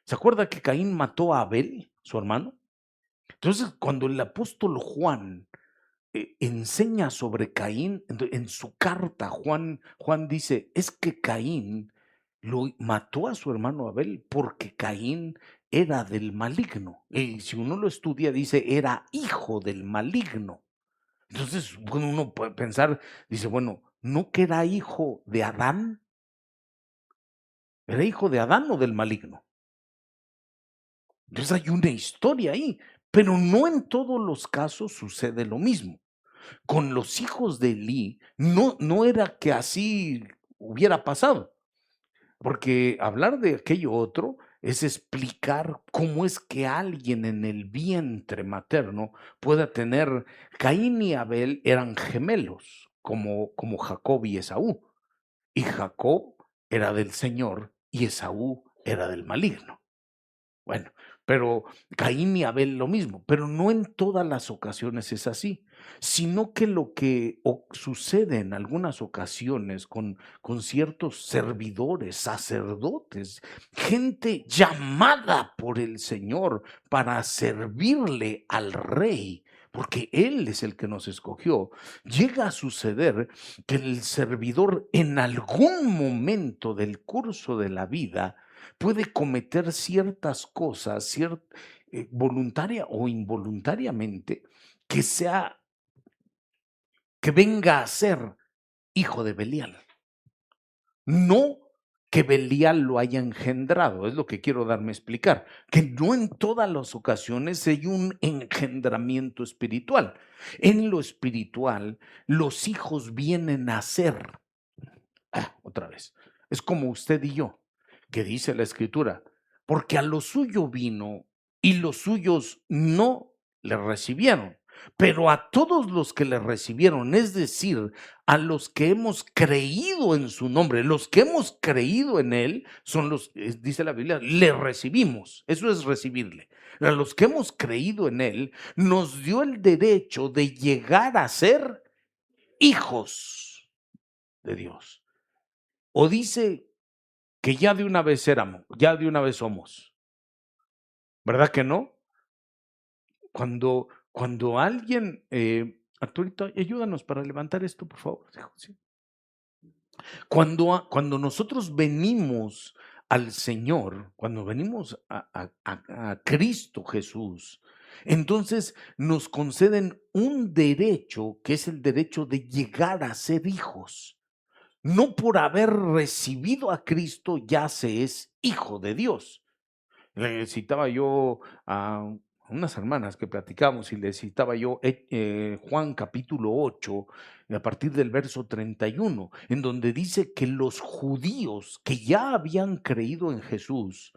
[SPEAKER 1] ¿Se acuerda que Caín mató a Abel, su hermano? Entonces, cuando el apóstol Juan enseña sobre Caín, en su carta, Juan dice, es que Caín lo mató a su hermano Abel porque Caín era del maligno. Y si uno lo estudia, dice, era hijo del maligno. Entonces, bueno, uno puede pensar, dice, bueno, ¿no que era hijo de Adán? ¿Era hijo de Adán o del maligno? Entonces hay una historia ahí, pero no en todos los casos sucede lo mismo. Con los hijos de Elí, no era que así hubiera pasado, porque hablar de aquello otro es explicar cómo es que alguien en el vientre materno pueda tener. Caín y Abel eran gemelos, como Jacob y Esaú, y Jacob era del Señor y Esaú era del maligno. Bueno, Pero Caín y Abel lo mismo, pero no en todas las ocasiones es así, sino que lo que sucede en algunas ocasiones con ciertos servidores, sacerdotes, gente llamada por el Señor para servirle al rey, porque Él es el que nos escogió, llega a suceder que el servidor en algún momento del curso de la vida puede cometer ciertas cosas, voluntaria o involuntariamente, que sea, que venga a ser hijo de Belial. No que Belial lo haya engendrado, es lo que quiero darme a explicar, que no en todas las ocasiones hay un engendramiento espiritual. En lo espiritual, los hijos vienen a ser. Otra vez. Es como usted y yo, que dice la escritura, porque a lo suyo vino y los suyos no le recibieron, pero a todos los que le recibieron, es decir, a los que hemos creído en su nombre, los que hemos creído en él, son los, dice la Biblia, le recibimos, eso es recibirle. A los que hemos creído en él, nos dio el derecho de llegar a ser hijos de Dios. O dice que ya de una vez éramos, ya de una vez somos. ¿Verdad que no? Cuando alguien, Arturito, ayúdanos para levantar esto, por favor. Sí. Cuando nosotros venimos al Señor, cuando venimos a Cristo Jesús, entonces nos conceden un derecho que es el derecho de llegar a ser hijos. No por haber recibido a Cristo ya se es hijo de Dios. Le citaba yo a unas hermanas que platicamos y le citaba yo Juan capítulo 8, a partir del verso 31, en donde dice que los judíos que ya habían creído en Jesús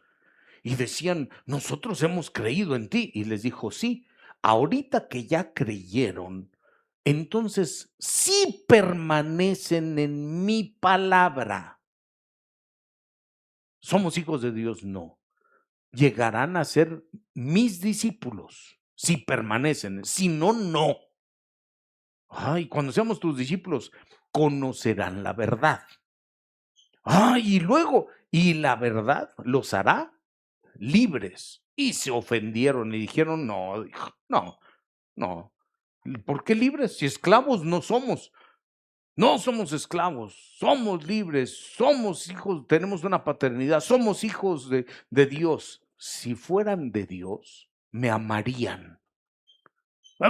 [SPEAKER 1] y decían, nosotros hemos creído en ti, y les dijo, sí, ahorita que ya creyeron, entonces sí permanecen en mi palabra. ¿Somos hijos de Dios? No. Llegarán a ser mis discípulos si permanecen, si no, no. Ay, cuando seamos tus discípulos, conocerán la verdad. Ay, y luego, y la verdad los hará libres. Y se ofendieron y dijeron, no, no, no. ¿Por qué libres? Si esclavos no somos. No somos esclavos, somos libres, somos hijos, tenemos una paternidad, somos hijos de Dios. Si fueran de Dios, me amarían.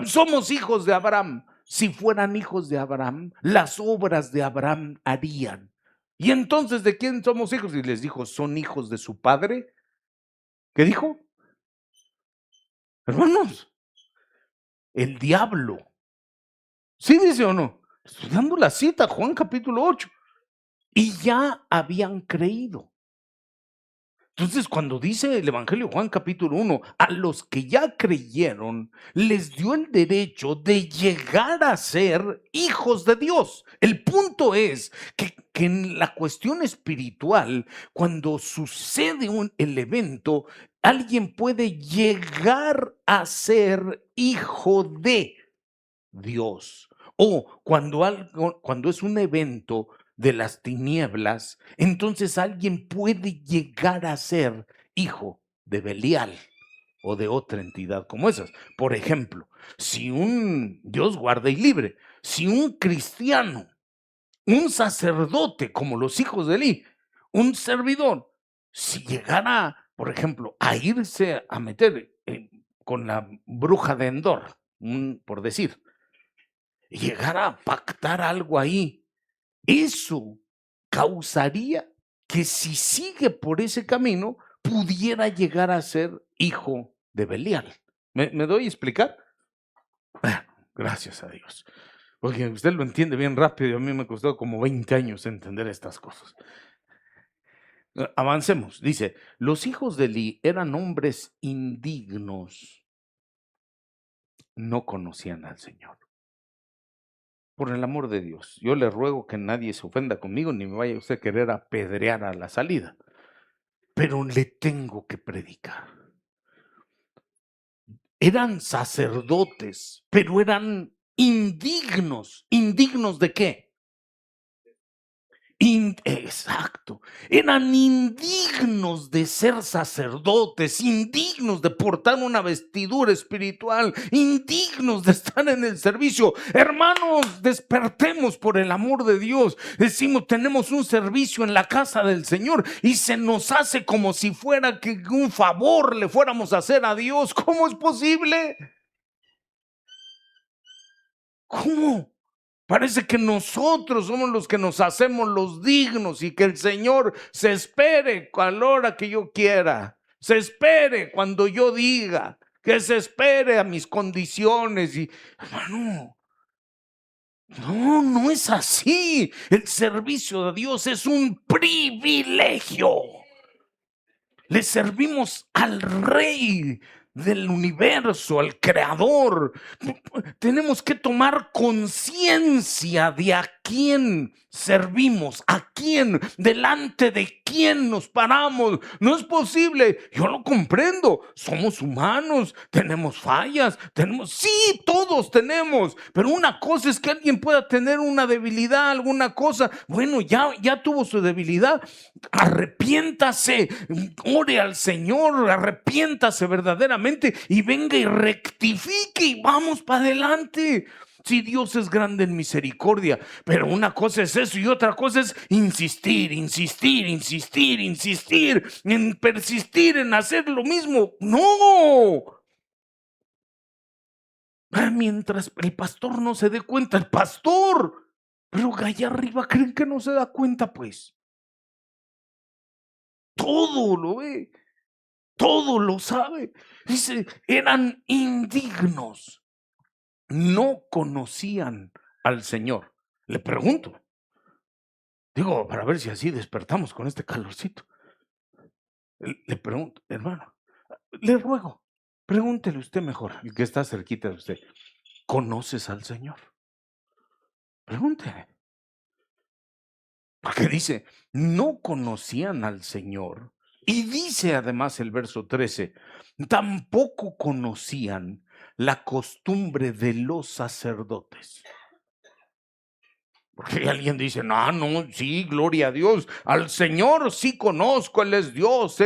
[SPEAKER 1] Somos hijos de Abraham. Si fueran hijos de Abraham, las obras de Abraham harían. Y entonces, ¿de quién somos hijos? Y les dijo, ¿son hijos de su padre? ¿Qué dijo? Hermanos, el diablo. ¿Sí dice o no? Estoy dando la cita, Juan capítulo 8. Y ya habían creído. Entonces, cuando dice el Evangelio de Juan capítulo 1, a los que ya creyeron, les dio el derecho de llegar a ser hijos de Dios. El punto es que en la cuestión espiritual, cuando sucede el evento, alguien puede llegar a ser hijo de Dios. O cuando es un evento de las tinieblas, entonces alguien puede llegar a ser hijo de Belial o de otra entidad como esas. Por ejemplo, si Dios guarda y libre, si un cristiano, un sacerdote como los hijos de Eli, un servidor, si llegara, por ejemplo, a irse a meter con la bruja de Endor, por decir, llegar a pactar algo ahí, eso causaría que si sigue por ese camino, pudiera llegar a ser hijo de Belial. ¿Me doy a explicar? Gracias a Dios. Porque usted lo entiende bien rápido y a mí me costó como 20 años entender estas cosas. Avancemos. Dice, los hijos de Eli eran hombres indignos, no conocían al Señor. Por el amor de Dios, yo le ruego que nadie se ofenda conmigo ni me vaya usted a querer apedrear a la salida, pero le tengo que predicar. eran sacerdotes, pero eran indignos. ¿Indignos de qué? Exacto, eran indignos de ser sacerdotes, indignos de portar una vestidura espiritual, indignos de estar en el servicio. Hermanos, despertemos por el amor de Dios. Decimos, tenemos un servicio en la casa del Señor y se nos hace como si fuera que un favor le fuéramos a hacer a Dios. ¿Cómo es posible? ¿Cómo? Parece que nosotros somos los que nos hacemos los dignos y que el Señor se espere a la hora que yo quiera, se espere cuando yo diga, que se espere a mis condiciones. Y hermano, no es así. El servicio de Dios es un privilegio. Le servimos al Rey del universo, al Creador. Tenemos que tomar conciencia de a quién servimos, a quién, delante de quién nos paramos. No es posible, yo lo comprendo, somos humanos, tenemos fallas, sí, todos tenemos, pero una cosa es que alguien pueda tener una debilidad, alguna cosa. Bueno, ya tuvo su debilidad, arrepiéntase, ore al Señor, arrepiéntase verdaderamente y venga y rectifique y vamos para adelante. Si Dios es grande en misericordia, pero una cosa es eso y otra cosa es insistir, en persistir en hacer lo mismo. No. Mientras el pastor no se dé cuenta, el pastor, pero allá arriba creen que no se da cuenta, pues. Todo lo ve, todo lo sabe. Dice, eran indignos, no conocían al Señor. Le pregunto, digo, para ver si así despertamos con este calorcito. Le pregunto, hermano, le ruego, pregúntele usted mejor, el que está cerquita de usted, ¿conoces al Señor? Pregúntele. Porque dice, no conocían al Señor. Y dice además el verso 13, tampoco conocían la costumbre de los sacerdotes. Porque alguien dice, no, sí, gloria a Dios, al Señor sí conozco, Él es Dios.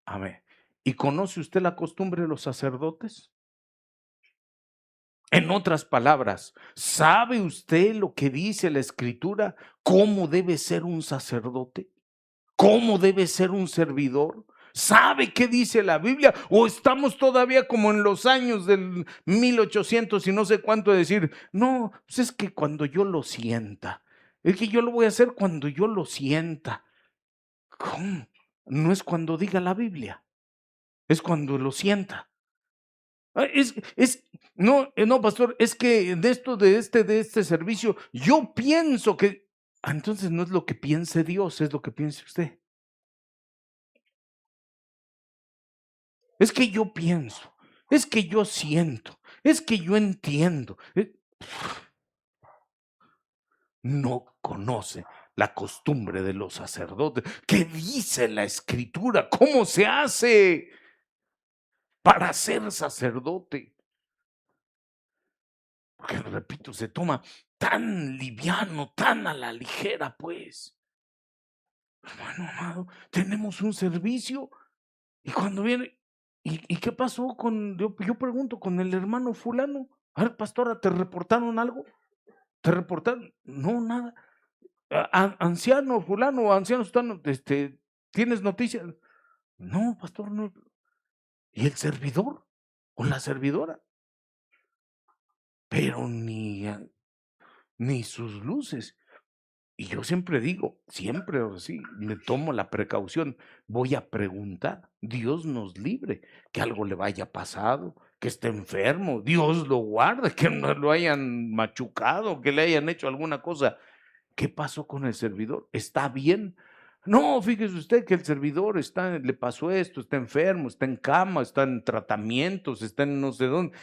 [SPEAKER 1] Amén. ¿Y conoce usted la costumbre de los sacerdotes? En otras palabras, ¿sabe usted lo que dice la Escritura? ¿Cómo debe ser un sacerdote? ¿Cómo debe ser un servidor? ¿Sabe qué dice la Biblia? ¿O estamos todavía como en los años del 1800 y no sé cuánto decir? No, pues es que cuando yo lo sienta, es que yo lo voy a hacer cuando yo lo sienta. ¿Cómo? No es cuando diga la Biblia, es cuando lo sienta. No, pastor, es que de este servicio, yo pienso que, entonces no es lo que piense Dios, es lo que piense usted. Es que yo pienso, es que yo siento, es que yo entiendo. No conoce la costumbre de los sacerdotes. ¿Qué dice la Escritura? ¿Cómo se hace para ser sacerdote? Porque, repito, se toma tan liviano, tan a la ligera, pues. Hermano amado, tenemos un servicio y cuando viene, ¿y qué pasó con, yo pregunto, con el hermano fulano? A ver, pastora, ¿te reportaron algo? ¿Te reportaron? No, nada. Anciano fulano, anciano sutano, ¿tienes noticias? No, pastor, no. ¿Y el servidor? ¿O la servidora? Pero ni sus luces. Y yo siempre digo, siempre sí, me tomo la precaución, voy a preguntar, Dios nos libre, que algo le vaya pasado, que esté enfermo, Dios lo guarde, que no lo hayan machucado, que le hayan hecho alguna cosa. ¿Qué pasó con el servidor? ¿Está bien? No, fíjese usted que el servidor le pasó esto, está enfermo, está en cama, está en tratamientos, está en no sé dónde.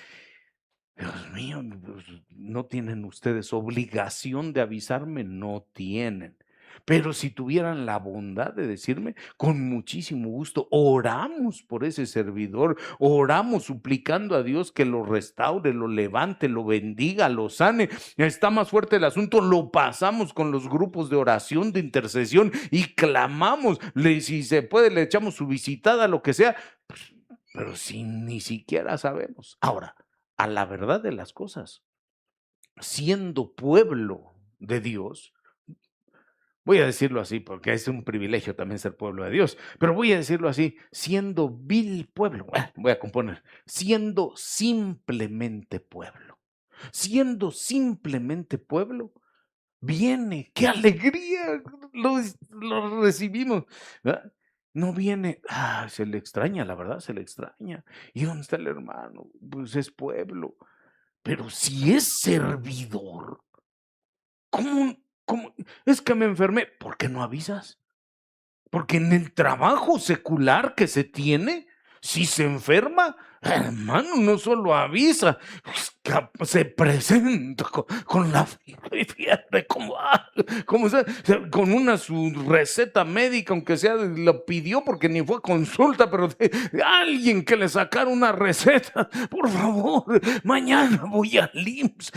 [SPEAKER 1] Dios mío, pues, ¿no tienen ustedes obligación de avisarme? No tienen. Pero si tuvieran la bondad de decirme, con muchísimo gusto, oramos por ese servidor, oramos suplicando a Dios que lo restaure, lo levante, lo bendiga, lo sane. Está más fuerte el asunto, lo pasamos con los grupos de oración, de intercesión y clamamos. Si se puede, le echamos su visitada, lo que sea, pues, pero si ni siquiera sabemos. Ahora, a la verdad de las cosas, siendo pueblo de Dios, voy a decirlo así, porque es un privilegio también ser pueblo de Dios, pero voy a decirlo así, siendo vil pueblo, voy a componer, siendo simplemente pueblo, viene, qué alegría, lo recibimos, ¿verdad? No viene, se le extraña, la verdad, se le extraña. ¿Y dónde está el hermano? Pues es pueblo, pero si es servidor, ¿cómo? ¿Cómo? Es que me enfermé, ¿por qué no avisas? Porque en el trabajo secular que se tiene, si se enferma, hermano, no solo avisa, se presenta con la fiebre, con una su receta médica, aunque sea lo pidió porque ni fue a consulta, pero de alguien que le sacara una receta, por favor, mañana voy al IMSS.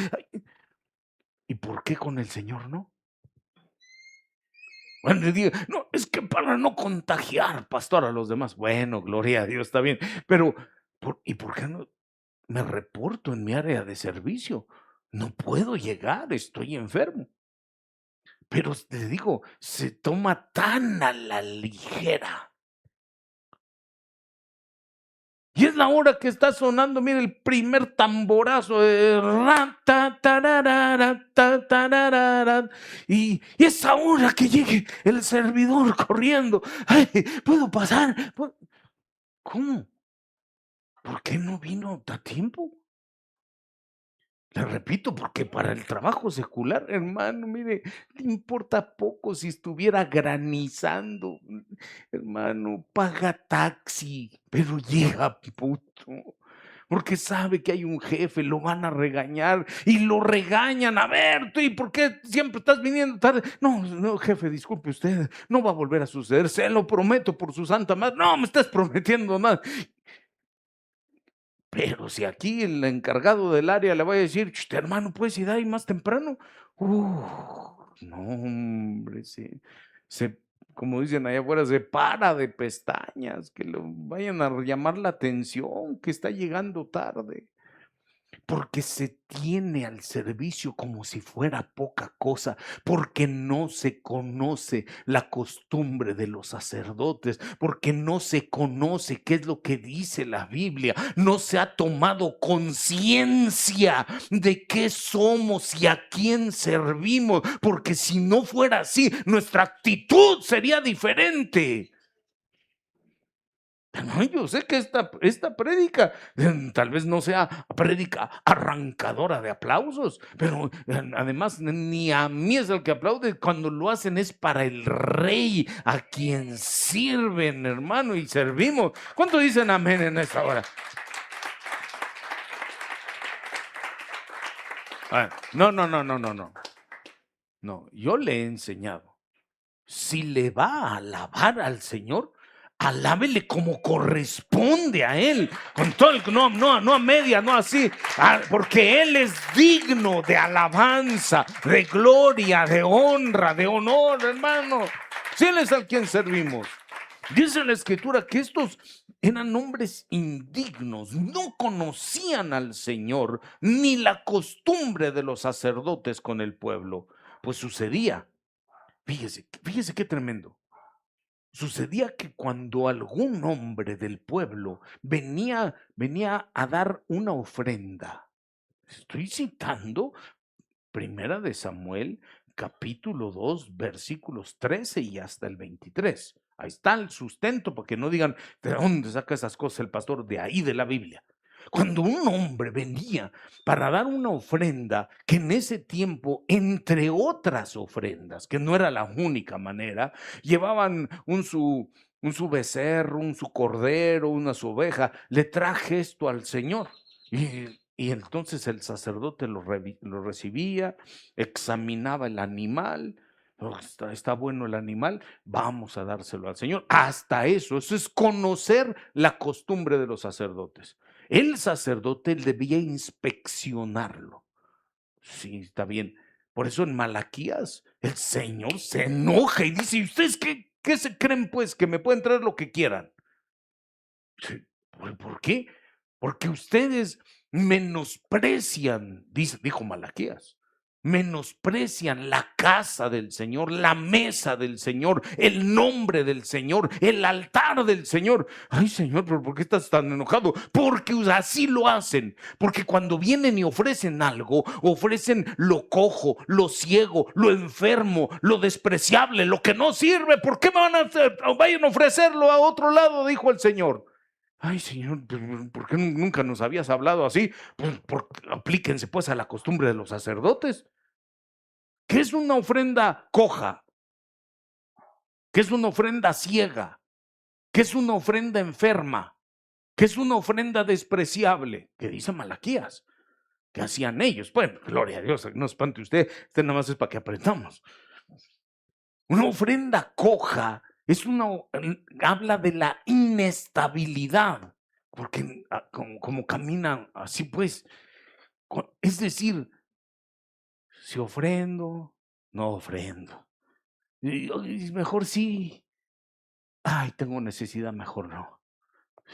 [SPEAKER 1] ¿Y por qué con el Señor no? Bueno, no, es que para no contagiar, pastor, a los demás. Bueno, gloria a Dios, está bien. Pero, ¿y por qué no me reporto en mi área de servicio? No puedo llegar, estoy enfermo. Pero te digo, se toma tan a la ligera. Y es la hora que está sonando, mire, el primer tamborazo. Y es ahora que llegue el servidor corriendo. Ay, ¿puedo pasar? ¿Cómo? ¿Por qué no vino a tiempo? Le repito, porque para el trabajo secular, hermano, mire, le importa poco si estuviera granizando, hermano, paga taxi, pero llega puto, porque sabe que hay un jefe, lo van a regañar y lo regañan. A ver, ¿tú y por qué siempre estás viniendo tarde? No, no, jefe, disculpe usted, no va a volver a suceder, se lo prometo por su santa madre. No, me estás prometiendo más. Pero si aquí el encargado del área le va a decir, hermano, ¿puedes ir ahí más temprano? No, hombre, como dicen allá afuera, se para de pestañas, que lo vayan a llamar la atención, que está llegando tarde. Porque se tiene al servicio como si fuera poca cosa, porque no se conoce la costumbre de los sacerdotes, porque no se conoce qué es lo que dice la Biblia, no se ha tomado conciencia de qué somos y a quién servimos, porque si no fuera así, nuestra actitud sería diferente. No, yo sé que esta prédica tal vez no sea prédica arrancadora de aplausos, pero además ni a mí es el que aplaude. Cuando lo hacen es para el rey a quien sirven, hermano, y servimos. ¿Cuánto dicen amén en esta hora? No, no, no, no, no, no. No, yo le he enseñado. Si le va a alabar al Señor, alábele como corresponde a Él, con todo no a media, no así, porque Él es digno de alabanza, de gloria, de honra, de honor, hermano. Si Él es al quien servimos. Dice la Escritura que estos eran hombres indignos, no conocían al Señor, ni la costumbre de los sacerdotes con el pueblo. Pues sucedía, fíjese qué tremendo. Sucedía que cuando algún hombre del pueblo venía a dar una ofrenda, estoy citando Primera de Samuel, capítulo 2, versículos 13 y hasta el 23. Ahí está el sustento para que no digan, ¿de dónde saca esas cosas el pastor? De ahí, de la Biblia. Cuando un hombre venía para dar una ofrenda, que en ese tiempo, entre otras ofrendas, que no era la única manera, llevaban un su becerro, un su cordero, una su oveja, le traje esto al Señor. Y entonces el sacerdote lo recibía, examinaba el animal, "Oh, está bueno el animal, vamos a dárselo al Señor". Hasta eso es conocer la costumbre de los sacerdotes. El sacerdote debía inspeccionarlo. Sí, está bien. Por eso en Malaquías el Señor se enoja y dice: "¿Y ustedes qué se creen, pues, que me pueden traer lo que quieran?". Sí, ¿por qué? Porque ustedes menosprecian, dijo Malaquías, menosprecian la casa del Señor, la mesa del Señor, el nombre del Señor, el altar del Señor. Ay, Señor, ¿pero por qué estás tan enojado? Porque así lo hacen. Porque cuando vienen y ofrecen algo, ofrecen lo cojo, lo ciego, lo enfermo, lo despreciable, lo que no sirve. ¿Por qué me van a hacer? Vayan a ofrecerlo a otro lado, dijo el Señor. Ay, Señor, pues, ¿por qué nunca nos habías hablado así? Pues, aplíquense pues a la costumbre de los sacerdotes. ¿Qué es una ofrenda coja? ¿Qué es una ofrenda ciega? ¿Qué es una ofrenda enferma? ¿Qué es una ofrenda despreciable? ¿Qué dice Malaquías? ¿Qué hacían ellos? Bueno, gloria a Dios, no espante usted, nada más es para que aprendamos. Una ofrenda coja habla de la inestabilidad, porque como caminan así pues, es decir, si ofrendo, no ofrendo. Y mejor sí. Ay, tengo necesidad, mejor no.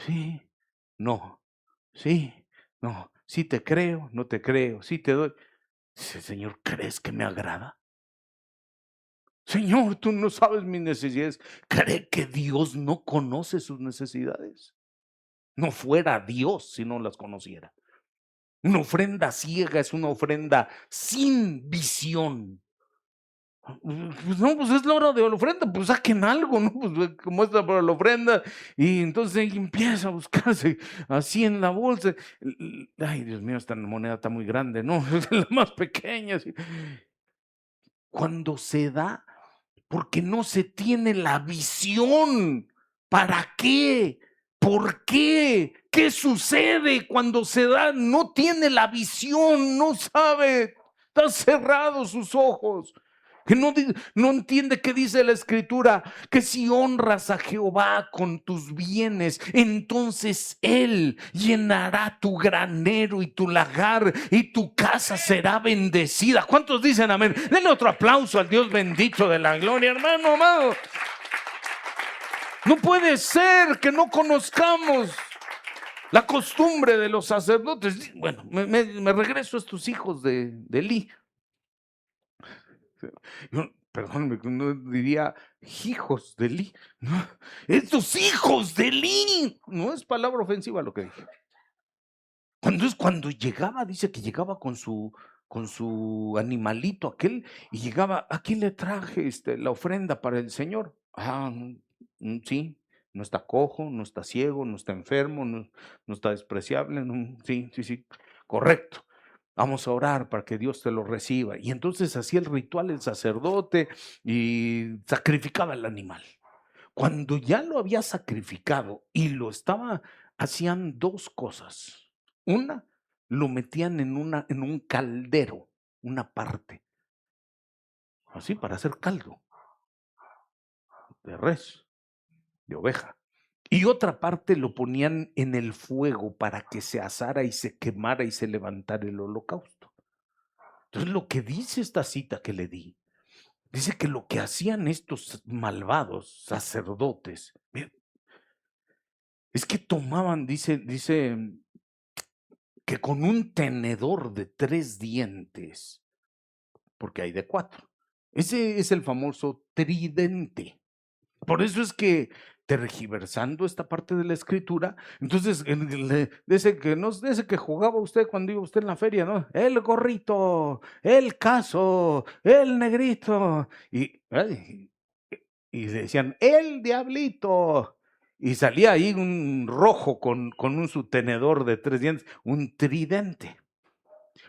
[SPEAKER 1] Sí, no, sí, no. Sí te creo, no te creo, sí te doy. Dice: "Señor, ¿crees que me agrada? Señor, tú no sabes mis necesidades". ¿Cree que Dios no conoce sus necesidades? No fuera Dios si no las conociera. Una ofrenda ciega es una ofrenda sin visión. Pues no, pues es la hora de la ofrenda, pues saquen algo, ¿no? Pues como está para la ofrenda, y entonces ahí empieza a buscarse así en la bolsa. Ay, Dios mío, esta moneda está muy grande, ¿no? Es la más pequeña. Así. Cuando se da, porque no se tiene la visión. ¿Para qué? ¿Por qué? ¿Qué sucede cuando se da? No tiene la visión, no sabe, están cerrados sus ojos. Que no entiende qué dice la escritura, que si honras a Jehová con tus bienes, entonces Él llenará tu granero y tu lagar y tu casa será bendecida. ¿Cuántos dicen amén? Denle otro aplauso al Dios bendito de la gloria, hermano amado. No puede ser que no conozcamos la costumbre de los sacerdotes. Bueno, me regreso a estos hijos de Elí. Perdón, no diría hijos de Elí. No, estos hijos de Elí. No es palabra ofensiva lo que dije. Cuando llegaba, dice que llegaba con su animalito aquel y llegaba, aquí le traje la ofrenda para el Señor. Sí, no está cojo, no está ciego, no está enfermo, no está despreciable. Sí, sí, sí, correcto. Vamos a orar para que Dios te lo reciba. Y entonces hacía el ritual el sacerdote y sacrificaba el animal. Cuando ya lo había sacrificado y hacían dos cosas. Una, lo metían en un caldero, una parte, así para hacer caldo de res, de oveja. Y otra parte lo ponían en el fuego para que se asara y se quemara y se levantara el holocausto. Entonces lo que dice esta cita que le di, dice que lo que hacían estos malvados sacerdotes, es que tomaban, dice que con un tenedor de 3 dientes, porque hay de 4. Ese es el famoso tridente. Por eso es que tergiversando esta parte de la escritura, entonces de ese que jugaba usted cuando iba usted en la feria, ¿no? El gorrito, el caso, el negrito, y decían, el diablito. Y salía ahí un rojo con un su tenedor de 3 dientes, un tridente.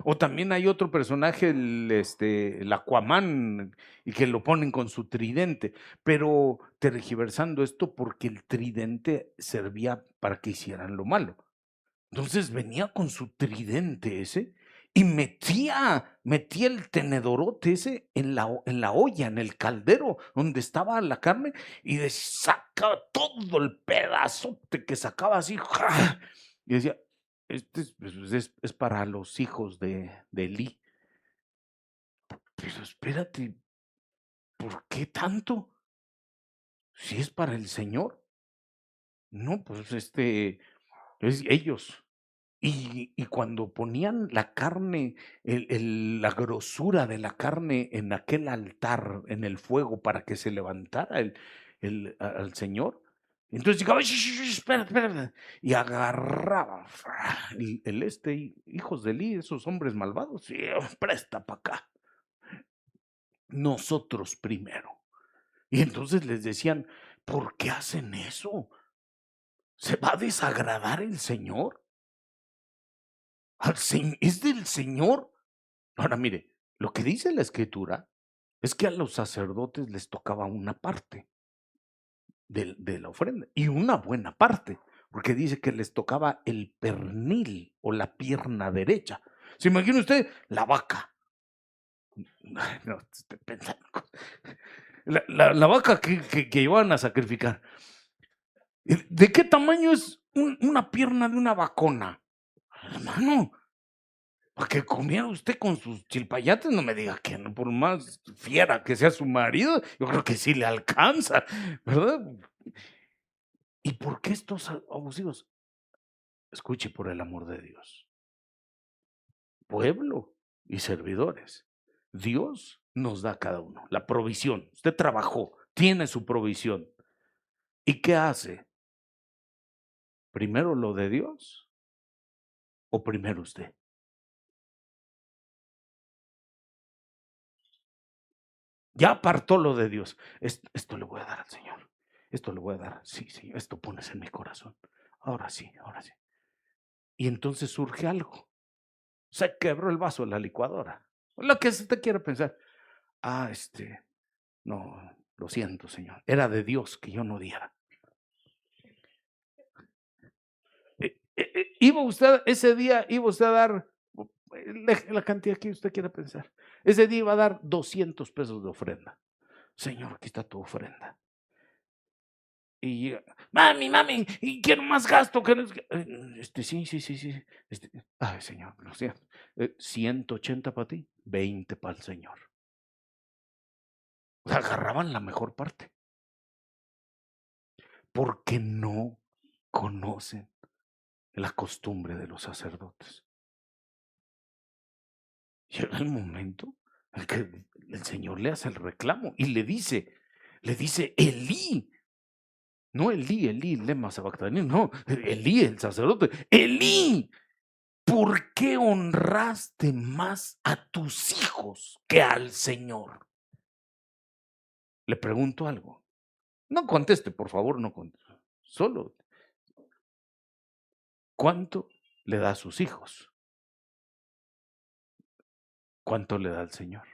[SPEAKER 1] O también hay otro personaje, el Aquaman, y que lo ponen con su tridente, pero tergiversando esto porque el tridente servía para que hicieran lo malo. Entonces venía con su tridente ese y metía el tenedorote ese en la olla, en el caldero donde estaba la carne, y sacaba todo el pedazote que sacaba así, ¡ja! Y decía, este es para los hijos de Elí. Pero espérate, ¿por qué tanto? Si es para el Señor. No, pues es ellos. Y cuando ponían la carne, la grosura de la carne en aquel altar, en el fuego, para que se levantara al Señor, entonces llegaba, "Sh, sh, sh, espera, espera", y agarraba hijos de Elí, esos hombres malvados, y presta para acá, nosotros primero. Y entonces les decían, ¿por qué hacen eso? ¿Se va a desagradar el Señor? ¿Es del Señor? Ahora mire, lo que dice la Escritura es que a los sacerdotes les tocaba una parte de la ofrenda, y una buena parte, porque dice que les tocaba el pernil o la pierna derecha. ¿Se imagina usted la vaca? Ay, no, estoy pensando. La vaca que iban a sacrificar. ¿De qué tamaño es una pierna de una vacona? Hermano, para que comiera usted con sus chilpayates, no me diga que no, por más fiera que sea su marido, yo creo que sí le alcanza, ¿verdad? ¿Y por qué estos abusivos? Escuche, por el amor de Dios, pueblo y servidores. Dios nos da a cada uno la provisión. Usted trabajó, tiene su provisión. ¿Y qué hace? ¿Primero lo de Dios o primero usted? Ya apartó lo de Dios. Esto le voy a dar al Señor. Esto le voy a dar. Sí, sí, esto pones en mi corazón. Ahora sí, ahora sí. Y entonces surge algo. Se quebró el vaso de la licuadora. Lo que se te quiere pensar. Ah, no, lo siento, Señor. Era de Dios que yo no diera. Iba usted, ese día iba usted a dar la cantidad que usted quiera pensar. Ese día iba a dar 200 pesos de ofrenda. Señor, aquí está tu ofrenda. Y llega, mami, y quiero más gasto. Sí, sí, sí, sí. Ay, Señor, lo siento. 180 para ti, 20 para el Señor. O sea, agarraban la mejor parte. Porque no conocen la costumbre de los sacerdotes. Llega el momento en que el Señor le hace el reclamo y le dice, Elí, no Elí, lema sabactani, no, Elí, el sacerdote, Elí, ¿por qué honraste más a tus hijos que al Señor? Le pregunto algo. No conteste, por favor, no conteste. Solo, ¿cuánto le da a sus hijos? ¿Cuánto le da al Señor?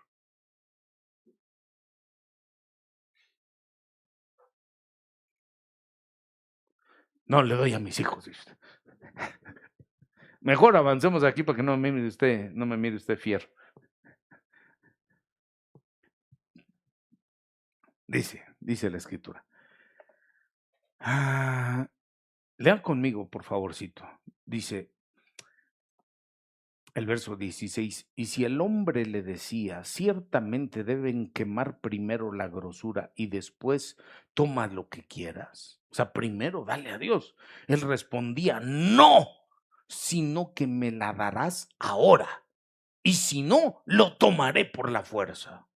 [SPEAKER 1] No, le doy a mis hijos, dice usted. Mejor avancemos aquí para que no me mire usted fiero. Dice la Escritura. Lean conmigo, por favorcito. Dice el verso 16, y si el hombre le decía, ciertamente deben quemar primero la grosura y después toma lo que quieras. O sea, primero dale a Dios. Él respondía, no, sino que me la darás ahora. Y si no, lo tomaré por la fuerza.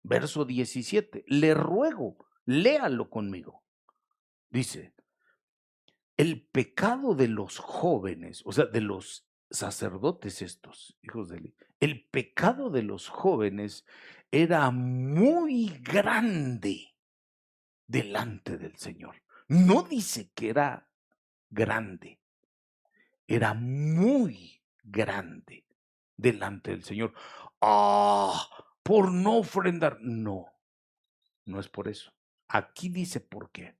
[SPEAKER 1] Verso 17, le ruego, léalo conmigo. Dice, el pecado de los jóvenes, o sea, de los sacerdotes estos, hijos de Eli, el pecado de los jóvenes era muy grande delante del Señor. No dice que era grande, era muy grande delante del Señor. Ah, por no ofrendar. No, no es por eso. Aquí dice por qué.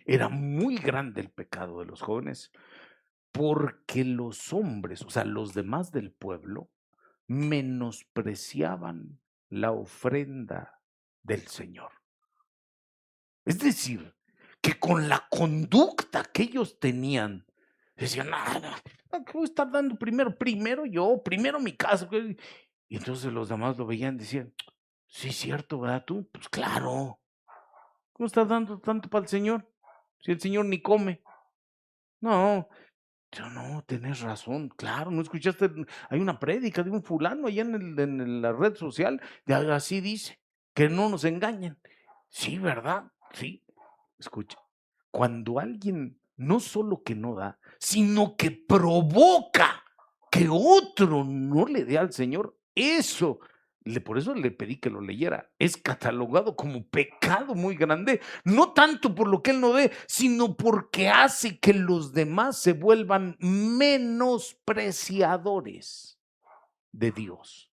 [SPEAKER 1] Era muy grande el pecado de los jóvenes porque los hombres, o sea, los demás del pueblo, menospreciaban la ofrenda del Señor. Es decir, que con la conducta que ellos tenían, decían, nada, ¿qué voy a estar dando primero yo, primero mi casa? Y entonces los demás lo veían y decían, sí, es cierto, ¿verdad tú? Pues claro, ¿cómo estás dando tanto para el Señor? Si el Señor ni come. No, yo no, tenés razón, claro, ¿no escuchaste? Hay una prédica de un fulano allá en la red social, así dice, que no nos engañen. Sí, ¿verdad? Sí. Escucha, cuando alguien no solo que no da, sino que provoca que otro no le dé al Señor, eso, por eso le pedí que lo leyera, es catalogado como pecado muy grande, no tanto por lo que él no dé, sino porque hace que los demás se vuelvan menospreciadores de Dios.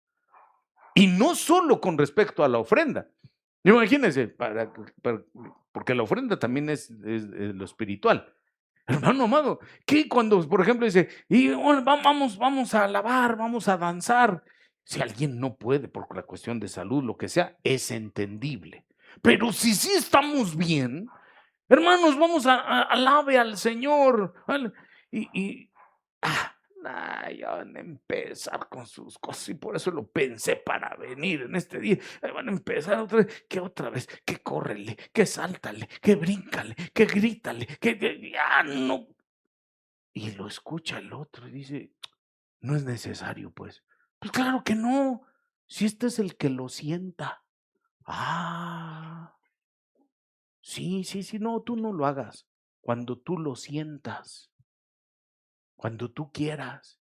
[SPEAKER 1] Y no solo con respecto a la ofrenda. Imagínense, porque la ofrenda también es lo espiritual. Hermano amado, que cuando, por ejemplo, dice, y bueno, vamos a alabar, vamos a danzar. Si alguien no puede por la cuestión de salud, lo que sea, es entendible. Pero si sí estamos bien, hermanos, vamos a alabe al Señor. Y ya van a empezar con sus cosas y por eso lo pensé para venir en este día. Van a empezar otra vez, que córrele, que sáltale, que bríncale, que grítale, que ya no. Y lo escucha el otro y dice, no es necesario, pues. Pues claro que no, si este es el que lo sienta. Ah, sí, sí, sí, no, tú no lo hagas. Cuando tú lo sientas, cuando tú quieras.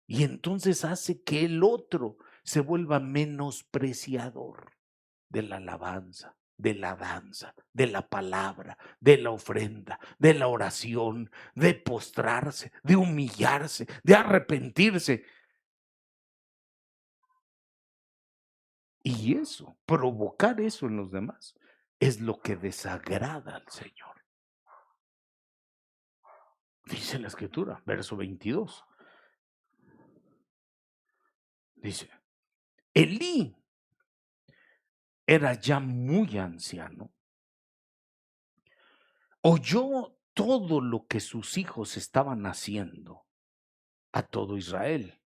[SPEAKER 1] Y entonces hace que el otro se vuelva menospreciador de la alabanza, de la danza, de la palabra, de la ofrenda, de la oración, de postrarse, de humillarse, de arrepentirse. Y eso, provocar eso en los demás, es lo que desagrada al Señor. Dice la Escritura, verso 22. Dice, Elí era ya muy anciano, oyó todo lo que sus hijos estaban haciendo a todo Israel.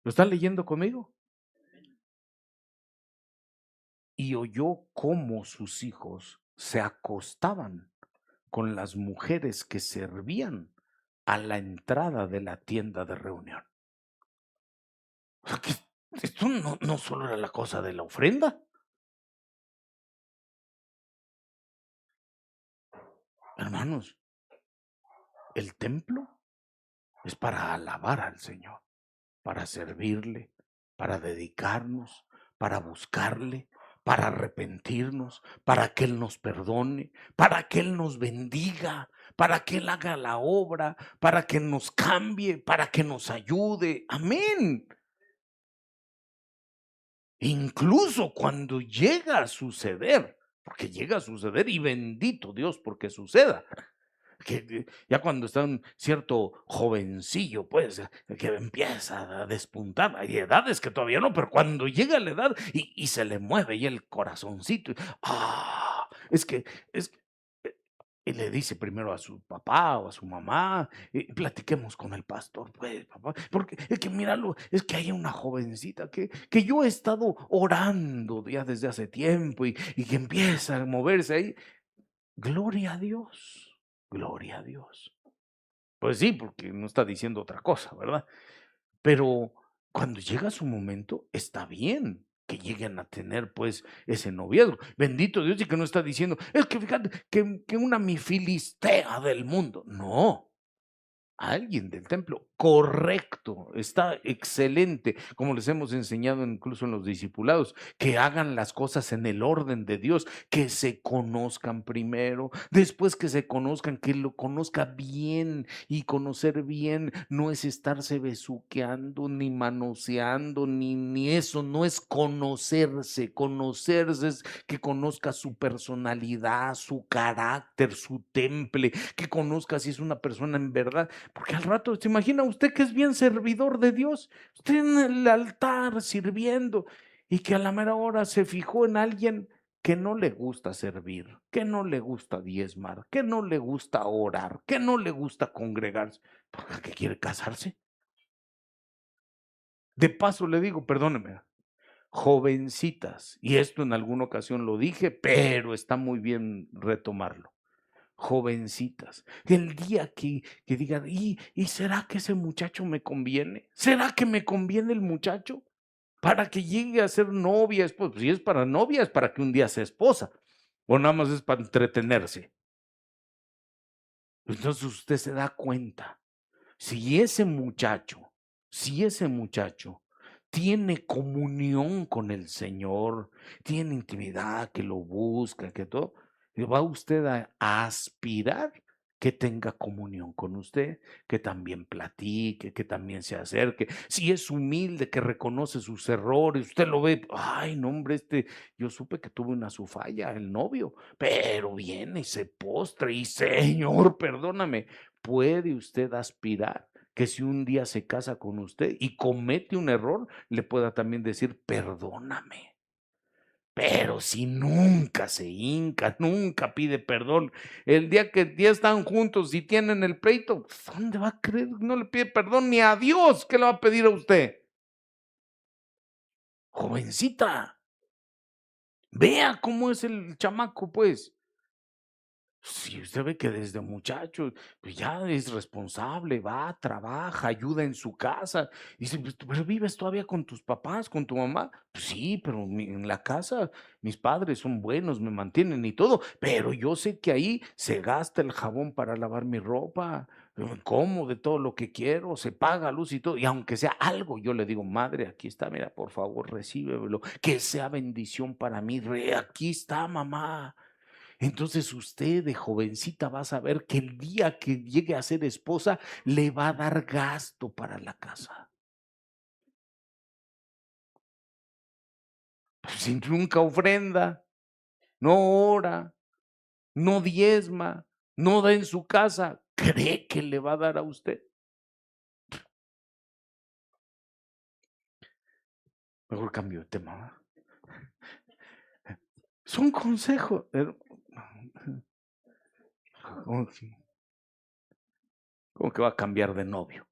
[SPEAKER 1] ¿Lo están leyendo conmigo? Y oyó cómo sus hijos se acostaban con las mujeres que servían a la entrada de la tienda de reunión. O sea, que esto no solo era la cosa de la ofrenda. Hermanos, el templo es para alabar al Señor, para servirle, para dedicarnos, para buscarle, para arrepentirnos, para que Él nos perdone, para que Él nos bendiga, para que Él haga la obra, para que nos cambie, para que nos ayude. Amén. Incluso cuando llega a suceder, porque llega a suceder y bendito Dios porque suceda, que ya cuando está un cierto jovencillo, pues, que empieza a despuntar, hay edades que todavía no, pero cuando llega la edad y se le mueve ya el corazoncito, es que, es que, y le dice primero a su papá o a su mamá, platiquemos con el pastor, pues, papá, porque es que míralo, es que hay una jovencita que yo he estado orando ya desde hace tiempo y que empieza a moverse ahí. Gloria a Dios, gloria a Dios. Pues sí, porque no está diciendo otra cosa, ¿verdad? Pero cuando llega su momento, está bien que lleguen a tener pues ese noviazgo. Bendito Dios, y que no está diciendo, es que fíjate que una mi filistea del mundo. No, alguien del templo correcto, está excelente, como les hemos enseñado incluso en los discipulados, que hagan las cosas en el orden de Dios, que se conozcan primero, después que se conozcan, que lo conozca bien, y conocer bien no es estarse besuqueando, ni manoseando, ni eso, no es conocerse, conocerse es que conozca su personalidad, su carácter, su temple, que conozca si es una persona en verdad, porque al rato, ¿se imagina usted que es bien servidor de Dios? Usted en el altar sirviendo y que a la mera hora se fijó en alguien que no le gusta servir, que no le gusta diezmar, que no le gusta orar, que no le gusta congregarse, ¿por qué quiere casarse? De paso le digo, perdóneme, jovencitas, y esto en alguna ocasión lo dije, pero está muy bien retomarlo. Jovencitas, el día que digan, ¿y será que ese muchacho me conviene? ¿Será que me conviene el muchacho? Para que llegue a ser novia, pues si es para novia, es para que un día sea esposa, o nada más es para entretenerse. Entonces usted se da cuenta, si ese muchacho, si ese muchacho tiene comunión con el Señor, tiene intimidad, que lo busca, que todo, va usted a aspirar que tenga comunión con usted, que también platique, que también se acerque. Si es humilde, que reconoce sus errores, usted lo ve, ay, no, hombre, yo supe que tuve una su falla, el novio, pero viene y se postra y Señor, perdóname, puede usted aspirar que si un día se casa con usted y comete un error, le pueda también decir, perdóname. Pero si nunca se hinca, nunca pide perdón, el día que ya están juntos y tienen el pleito, ¿dónde va a creer? No le pide perdón ni a Dios, ¿qué le va a pedir a usted? Jovencita, vea cómo es el chamaco, pues. Si usted ve que desde muchacho, pues ya es responsable, va, trabaja, ayuda en su casa. Dice, pues, pero vives todavía con tus papás, con tu mamá. Pues sí, pero en la casa mis padres son buenos, me mantienen y todo. Pero yo sé que ahí se gasta el jabón para lavar mi ropa, como de todo lo que quiero, se paga luz y todo. Y aunque sea algo, yo le digo, madre, aquí está, mira, por favor, recíbelo, que sea bendición para mí. Aquí está, mamá. Entonces usted de jovencita va a saber que el día que llegue a ser esposa le va a dar gasto para la casa. Pues, si nunca ofrenda, no ora, no diezma, no da en su casa, ¿cree que le va a dar a usted? Mejor cambio de tema, ¿verdad? Es un consejo. ¿Cómo cómo que va a cambiar de novio?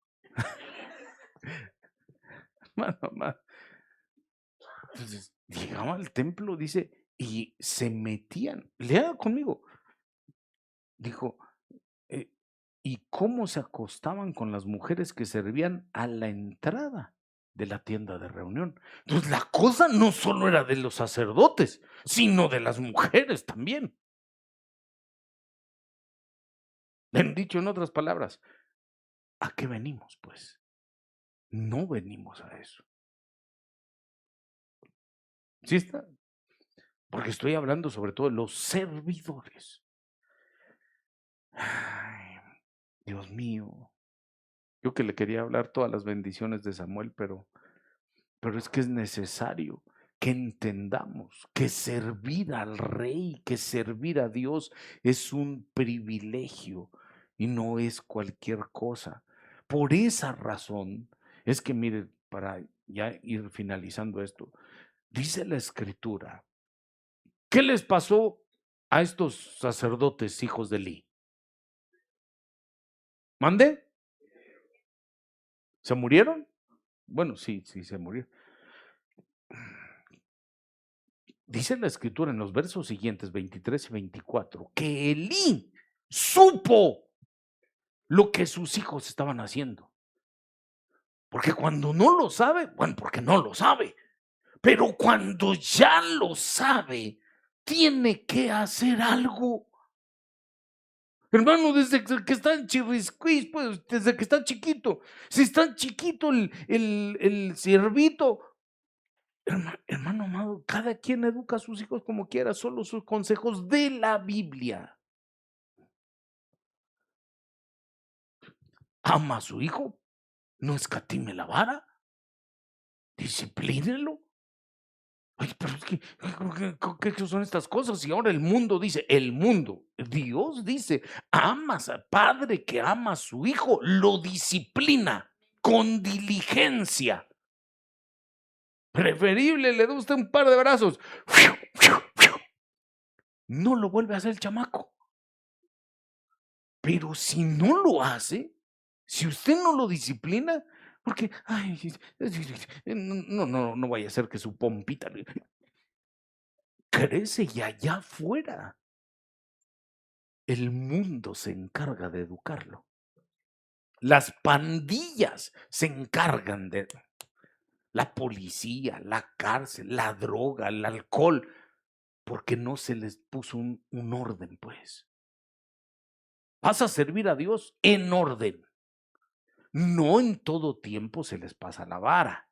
[SPEAKER 1] Mamá. Entonces, llegaban al templo, dice, y se metían. Lea conmigo. Dijo, eh, y cómo se acostaban con las mujeres que servían a la entrada de la tienda de reunión. Entonces, la cosa no solo era de los sacerdotes, sino de las mujeres también. Han dicho en otras palabras, ¿a qué venimos, pues? No venimos a eso. ¿Sí está? Porque estoy hablando sobre todo de los servidores. Ay, Dios mío. Yo que le quería hablar todas las bendiciones de Samuel, pero es que es necesario que entendamos que servir al rey, que servir a Dios es un privilegio y no es cualquier cosa. Por esa razón es que, mire, para ya ir finalizando esto, dice la escritura, ¿qué les pasó a estos sacerdotes hijos de Eli? ¿Mande? ¿Se murieron? Bueno, sí, sí, se murieron. Dice la escritura en los versos siguientes, 23 y 24, que Elí supo lo que sus hijos estaban haciendo. Porque cuando no lo sabe, bueno, porque no lo sabe, pero cuando ya lo sabe, tiene que hacer algo. Hermano, desde que está en chirrisquís, pues, desde que está chiquito. Si está chiquito el ciervito, hermano amado, cada quien educa a sus hijos como quiera, solo sus consejos de la Biblia. Ama a su hijo, no escatime la vara, disciplínelo. Ay, pero es que, ¿qué son estas cosas? Y ahora el mundo, Dios dice, amas al padre que ama a su hijo, lo disciplina con diligencia. Preferible le da usted un par de brazos. No lo vuelve a hacer el chamaco. Pero si no lo hace, si usted no lo disciplina, porque, ay, no vaya a ser que su pompita crece y allá afuera el mundo se encarga de educarlo. Las pandillas se encargan de la policía, la cárcel, la droga, el alcohol, porque no se les puso un orden, pues. Vas a servir a Dios en orden. No en todo tiempo se les pasa la vara,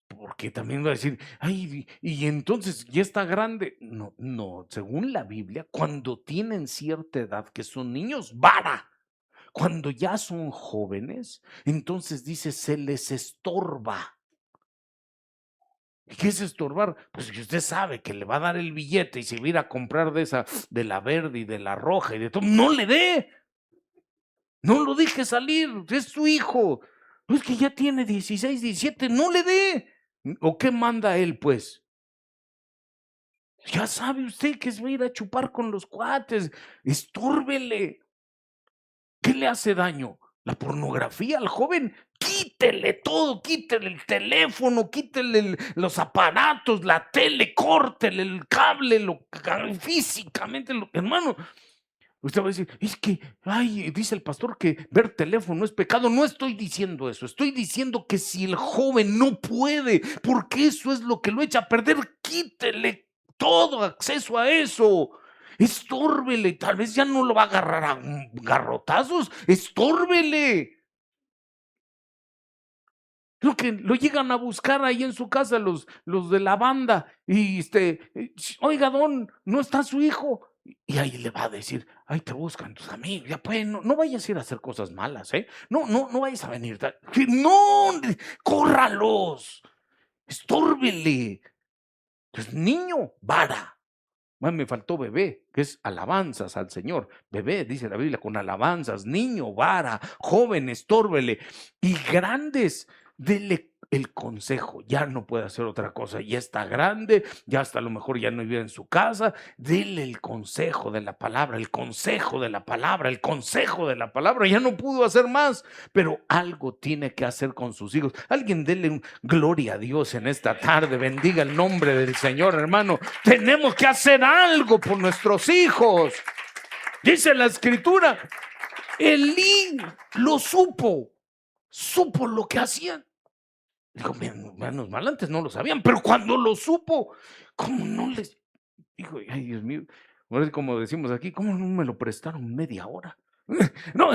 [SPEAKER 1] porque también va a decir, ay, y entonces ya está grande. No, no, según la Biblia, cuando tienen cierta edad, que son niños, vara. Cuando ya son jóvenes, entonces dice, se les estorba. ¿Y qué es estorbar? Pues que usted sabe que le va a dar el billete y se va a ir a comprar de esa, de la verde y de la roja y de todo. No le dé. No lo deje salir. Es su hijo. No es que ya tiene 16, 17. No le dé. ¿O qué manda él, pues? Ya sabe usted que se va a ir a chupar con los cuates. Estúrbele. ¿Qué le hace daño? La pornografía al joven. Quítele todo, quítele el teléfono, quítele los aparatos, la tele, córtele el cable, físicamente, hermano. Usted va a decir, es que, ay, dice el pastor que ver teléfono es pecado. No estoy diciendo eso, estoy diciendo que si el joven no puede, porque eso es lo que lo echa a perder, quítele todo acceso a eso. Estórbele, tal vez ya no lo va a agarrar a garrotazos, estórbele. Lo que lo llegan a buscar ahí en su casa los de la banda y oiga, don, ¿no está su hijo? Y ahí le va a decir, ahí te buscan tus amigos, ya pues, no vayas a ir a hacer cosas malas, ¿eh? No vayas a venir. No, córralos, estórbele. Pues niño, vara. Me faltó bebé, que es alabanzas al Señor. Bebé, dice la Biblia, con alabanzas. Niño, vara, joven, estórbele. Y grandes, dele el consejo. Ya no puede hacer otra cosa. Ya está grande, ya hasta a lo mejor ya no vive en su casa. Dele el consejo de la palabra, el consejo de la palabra, el consejo de la palabra. Ya no pudo hacer más, pero algo tiene que hacer con sus hijos. Alguien dele gloria a Dios en esta tarde. Bendiga el nombre del Señor, hermano. Tenemos que hacer algo por nuestros hijos. Dice la escritura, Elí lo supo lo que hacían. Dijo, menos mal, antes no lo sabían, pero cuando lo supo, ¿cómo no les? Dijo, ay, Dios mío, como decimos aquí, ¿cómo no me lo prestaron media hora? No,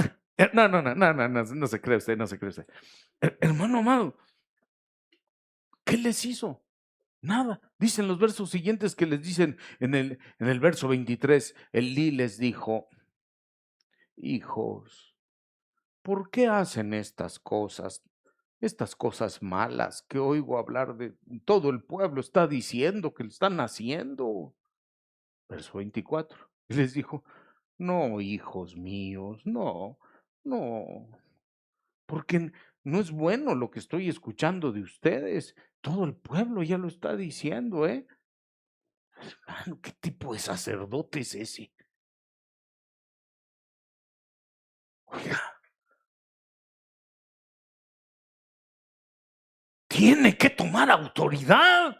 [SPEAKER 1] no se cree usted, no se cree usted. Hermano amado, ¿qué les hizo? Nada. Dicen los versos siguientes que les dicen en el verso 23, Elí les dijo, hijos, ¿por qué hacen estas cosas? Estas cosas malas que oigo hablar de todo el pueblo está diciendo que lo están haciendo. Verso 24. Y les dijo, no, hijos míos, no, porque no es bueno lo que estoy escuchando de ustedes. Todo el pueblo ya lo está diciendo, ¿eh? Hermano, ¿qué tipo de sacerdote es ese? Oiga, tiene que tomar autoridad.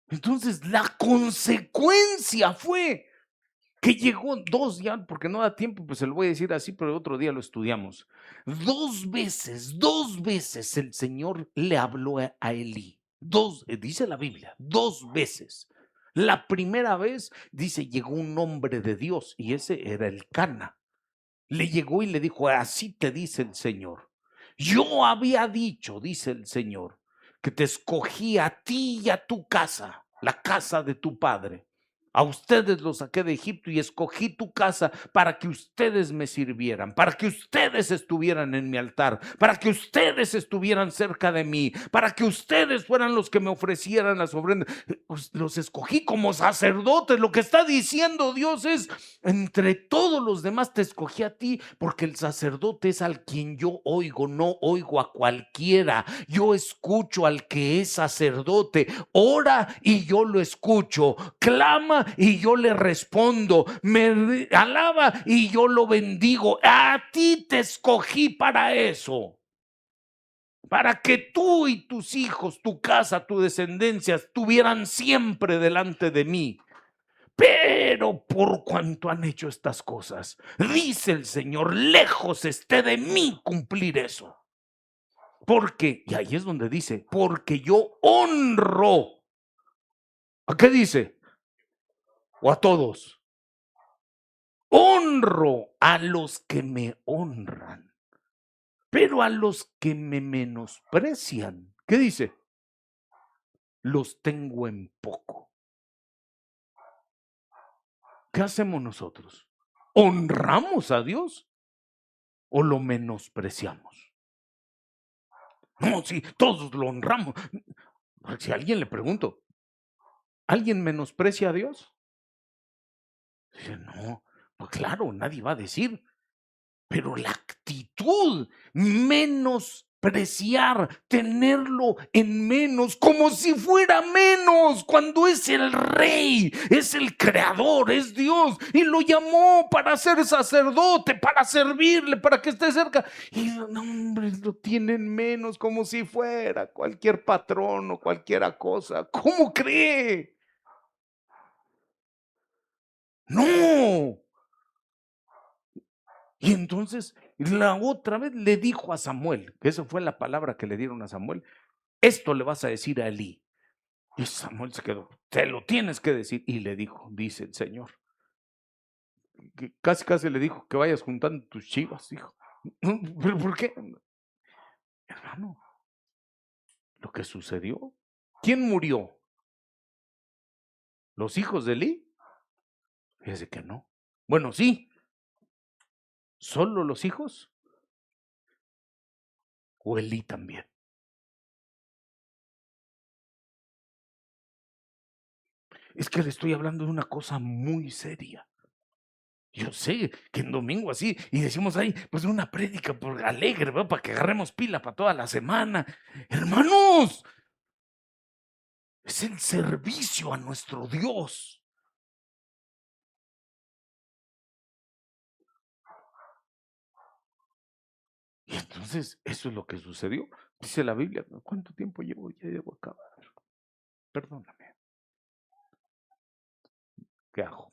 [SPEAKER 1] Entonces, la consecuencia fue que llegó dos ya, porque no da tiempo, pues se lo voy a decir así, pero otro día lo estudiamos. Dos veces el Señor le habló a Elí. Dice la Biblia, dos veces. La primera vez, dice, llegó un hombre de Dios y ese era el Cana. Le llegó y le dijo, así te dice el Señor. Yo había dicho, dice el Señor, que te escogí a ti y a tu casa, la casa de tu padre. A ustedes los saqué de Egipto y escogí tu casa para que ustedes me sirvieran, para que ustedes estuvieran en mi altar, para que ustedes estuvieran cerca de mí, para que ustedes fueran los que me ofrecieran las ofrendas. Los escogí como sacerdotes. Lo que está diciendo Dios es, entre todos los demás te escogí a ti, porque el sacerdote es al quien yo oigo, no oigo a cualquiera. Yo escucho al que es sacerdote. Ora y yo lo escucho. Clama y yo le respondo. Me alaba y yo lo bendigo. A ti te escogí para eso. Para que tú y tus hijos, tu casa, tu descendencia estuvieran siempre delante de mí. Pero por cuanto han hecho estas cosas, dice el Señor, lejos esté de mí cumplir eso. Porque, y ahí es donde dice, porque yo honro. ¿A qué dice? O a todos. Honro a los que me honran, pero a los que me menosprecian, ¿qué dice? Los tengo en poco. ¿Qué hacemos nosotros? ¿Honramos a Dios o lo menospreciamos? No, sí, todos lo honramos. Si a alguien le pregunto, ¿alguien menosprecia a Dios? Dice, no, pues claro, nadie va a decir, pero la actitud, menospreciar, tenerlo en menos, como si fuera menos, cuando es el rey, es el creador, es Dios, y lo llamó para ser sacerdote, para servirle, para que esté cerca, y no, hombre, lo tienen menos, como si fuera cualquier patrón o cualquiera cosa. ¿Cómo cree? No. Y entonces la otra vez le dijo a Samuel, que esa fue la palabra que le dieron a Samuel, esto le vas a decir a Elí. Y Samuel se quedó, te lo tienes que decir. Y le dijo, dice el Señor, que casi le dijo que vayas juntando tus chivas, dijo. ¿Pero por qué? Hermano, lo que sucedió. ¿Quién murió? ¿Los hijos de Elí? Fíjese que no. Bueno, sí, solo los hijos o Elí también. Es que le estoy hablando de una cosa muy seria. Yo sé que en domingo así, y decimos ahí, pues una prédica por alegre, ¿verdad? Para que agarremos pila para toda la semana. Hermanos, es el servicio a nuestro Dios. Y entonces, eso es lo que sucedió. Dice la Biblia, ¿cuánto tiempo llevo? Ya llevo a acabar. Perdóname. ¿Qué hago?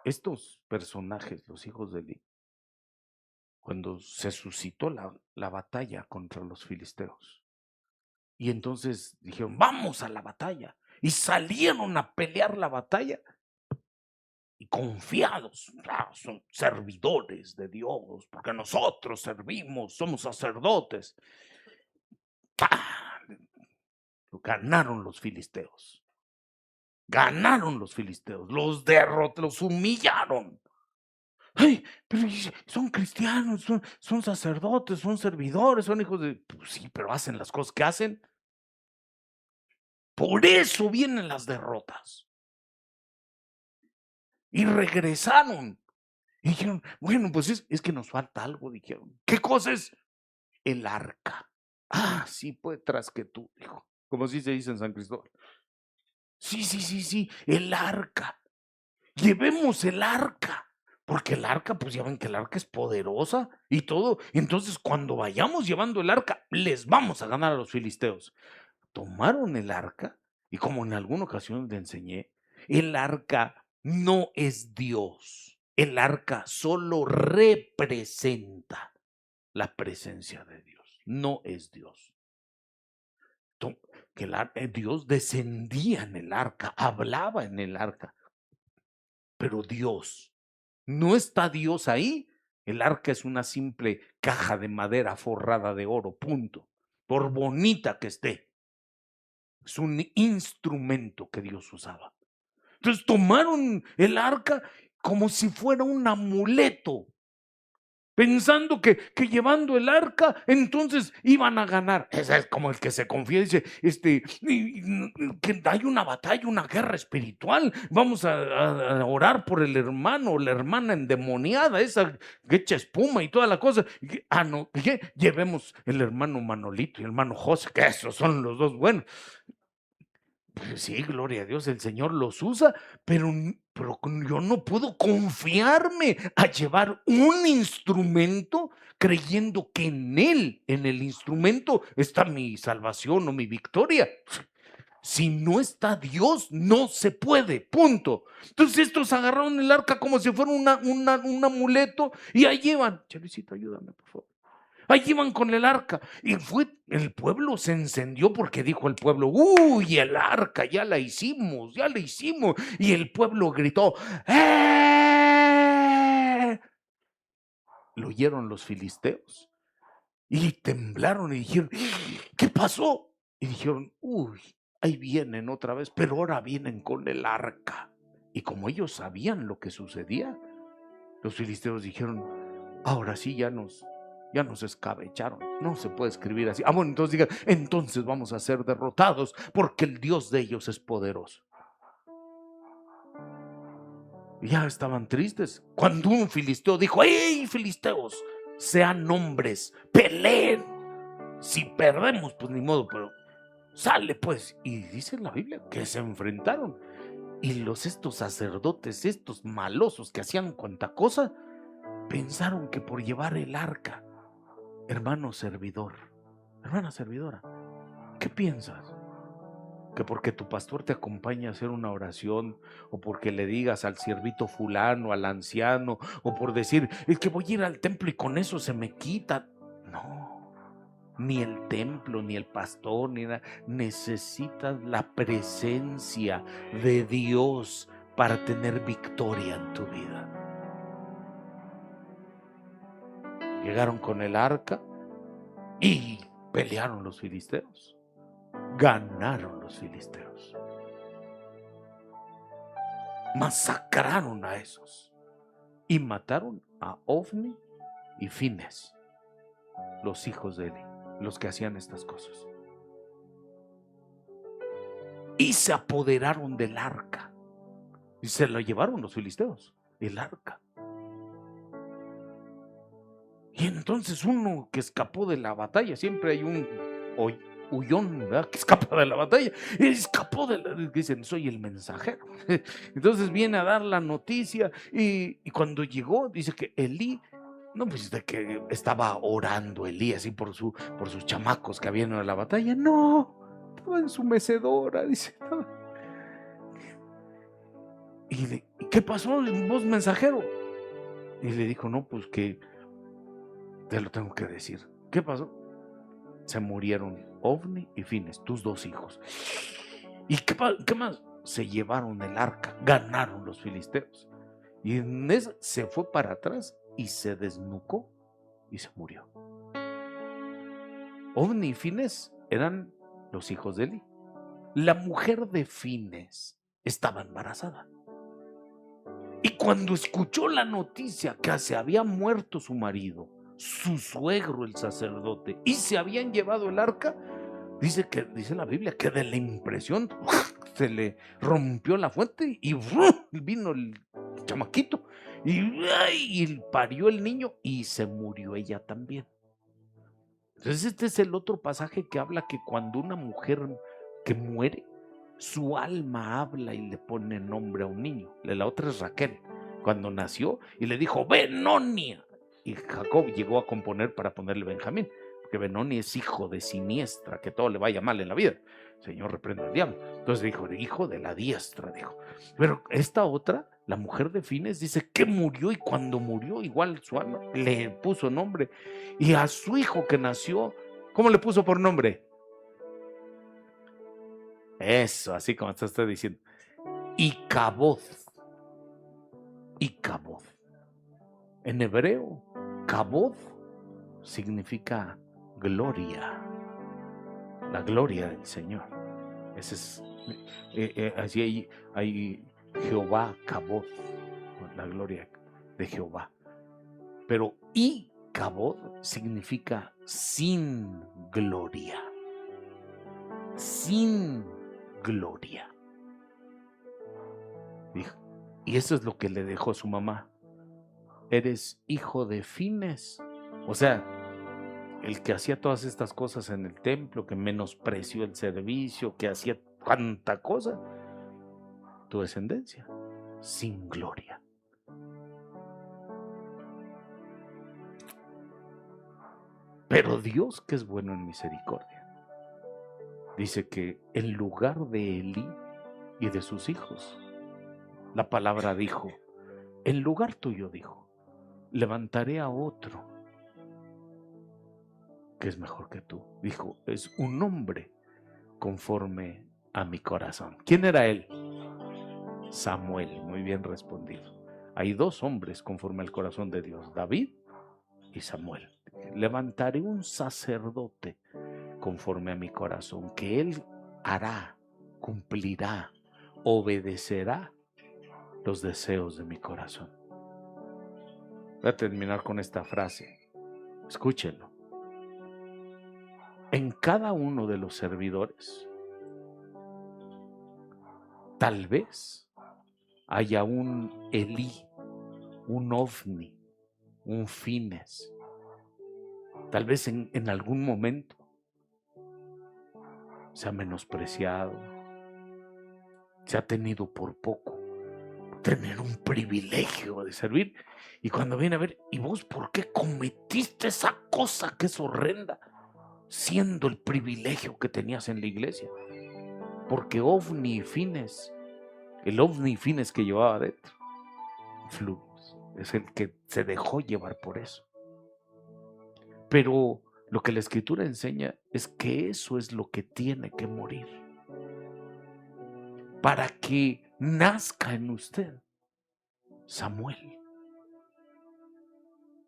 [SPEAKER 1] Estos personajes, los hijos de Eli, cuando se suscitó la batalla contra los filisteos, y entonces dijeron, vamos a la batalla, y salieron a pelear la batalla, y confiados, son servidores de Dios, porque nosotros servimos, somos sacerdotes. ¡Pah! Ganaron los filisteos. Ganaron los filisteos, los derrotaron, los humillaron. Ay, pero son cristianos, son sacerdotes, son servidores, son hijos de... Pues sí, pero hacen las cosas que hacen. Por eso vienen las derrotas. Y regresaron. Y dijeron, bueno, pues es que nos falta algo, dijeron. ¿Qué cosa es? El arca. Ah, sí, pues tras que tú, dijo. Como así se dice en San Cristóbal. Sí, el arca. Llevemos el arca. Porque el arca, pues ya ven que el arca es poderosa y todo. Entonces, cuando vayamos llevando el arca, les vamos a ganar a los filisteos. Tomaron el arca y como en alguna ocasión le enseñé, el arca no es Dios. El arca solo representa la presencia de Dios. no es Dios. Que Dios descendía en el arca, hablaba en el arca, pero Dios, no está Dios ahí. El arca es una simple caja de madera forrada de oro, punto. Por bonita que esté, es un instrumento que Dios usaba. Entonces tomaron el arca como si fuera un amuleto, pensando que llevando el arca entonces iban a ganar. Ese es como el que se confía y dice, que hay una batalla, una guerra espiritual, vamos a orar por el hermano o la hermana endemoniada, esa que echa espuma y toda la cosa. No, llevemos el hermano Manolito y el hermano José, que esos son los dos buenos. Pues sí, gloria a Dios, el Señor los usa, pero yo no puedo confiarme a llevar un instrumento creyendo que en el instrumento, está mi salvación o mi victoria. Si no está Dios, no se puede, punto. Entonces estos agarraron el arca como si fuera un amuleto y ahí llevan. Chavisito, ayúdame, por favor. Ahí iban con el arca y el pueblo se encendió porque dijo el pueblo, uy, el arca, ya la hicimos. Y el pueblo gritó, ¡eh! Lo oyeron los filisteos y temblaron y dijeron, ¿qué pasó? Y dijeron, uy, ahí vienen otra vez, pero ahora vienen con el arca. Y como ellos sabían lo que sucedía, los filisteos dijeron, ahora sí ya nos escabecharon. No se puede escribir así. Bueno, entonces digan, entonces vamos a ser derrotados porque el Dios de ellos es poderoso. Y ya estaban tristes cuando un filisteo dijo, ¡hey, filisteos! Sean hombres, peleen. Si perdemos, pues ni modo, pero sale pues. Y dice la Biblia que se enfrentaron. Y estos sacerdotes, estos malosos que hacían cuanta cosa, pensaron que por llevar el arca, hermano servidor, hermana servidora, ¿qué piensas? Que porque tu pastor te acompaña a hacer una oración, o porque le digas al siervito fulano, al anciano, o por decir, es que voy a ir al templo y con eso se me quita. No, ni el templo, ni el pastor, ni nada. Necesitas la presencia de Dios para tener victoria en tu vida. Llegaron con el arca y pelearon los filisteos. Ganaron los filisteos. Masacraron a esos y mataron a Ofni y Fines, los hijos de Eli, los que hacían estas cosas. Y se apoderaron del arca y se la llevaron los filisteos, el arca. Y entonces uno que escapó de la batalla, siempre hay un huyón, ¿verdad?, que escapa de la batalla, escapó dicen, soy el mensajero. Entonces viene a dar la noticia y cuando llegó, dice que Elí, no, pues de que estaba orando Elí así por sus chamacos que habían en la batalla. No, estaba en su mecedora, dice. ¿Y qué pasó, vos mensajero? Y le dijo, no, pues que te lo tengo que decir. ¿Qué pasó? Se murieron Ofni y Fines, tus dos hijos. ¿Y qué más? Se llevaron el arca, ganaron los filisteos. Y en eso se fue para atrás y se desnucó y se murió. Ofni y Fines eran los hijos de Eli. La mujer de Fines estaba embarazada. Y cuando escuchó la noticia que se había muerto su marido, su suegro el sacerdote, y se habían llevado el arca, dice la Biblia que de la impresión se le rompió la fuente y vino el chamaquito y parió el niño y se murió ella también. Entonces este es el otro pasaje que habla que cuando una mujer que muere, su alma habla y le pone nombre a un niño. La otra es Raquel, cuando nació y le dijo Benoni, y Jacob llegó a componer para ponerle Benjamín, porque Benoni es hijo de siniestra, que todo le vaya mal en la vida. El Señor reprende al diablo. Entonces dijo, hijo de la diestra, dijo. Pero esta otra, la mujer de Fines, dice que murió, y cuando murió igual su alma le puso nombre, y a su hijo que nació ¿Cómo le puso por nombre? Eso, así como está usted diciendo. Icabod. Icabod. En hebreo, Kabod significa gloria. La gloria del Señor. Ese es, así hay Jehová Kabod, la gloria de Jehová. Pero Icabod significa sin gloria. Sin gloria. Y eso es lo que le dejó su mamá. Eres hijo de Fines. O sea, el que hacía todas estas cosas en el templo, que menospreció el servicio, que hacía tanta cosa, tu descendencia, sin gloria. Pero Dios, que es bueno en misericordia, dice que en lugar de Elí y de sus hijos, la palabra dijo, en lugar tuyo, dijo, levantaré a otro que es mejor que tú. Dijo, es un hombre conforme a mi corazón. ¿Quién era él? Samuel. Muy bien respondido. Hay dos hombres conforme al corazón de Dios, David y Samuel. Levantaré un sacerdote conforme a mi corazón, que él hará, cumplirá, obedecerá los deseos de mi corazón. Voy a terminar con esta frase. Escúchenlo. En cada uno de los servidores, tal vez haya un Elí, un Ofni, un Fines. Tal vez en algún momento se ha menospreciado, se ha tenido por poco tener un privilegio de servir. Y cuando viene a ver, ¿y vos por qué cometiste esa cosa que es horrenda? Siendo el privilegio que tenías en la iglesia. Porque Ofni y Fines, el Ofni y Fines que llevaba adentro, es el que se dejó llevar por eso. Pero lo que la Escritura enseña es que eso es lo que tiene que morir para que nazca en usted Samuel,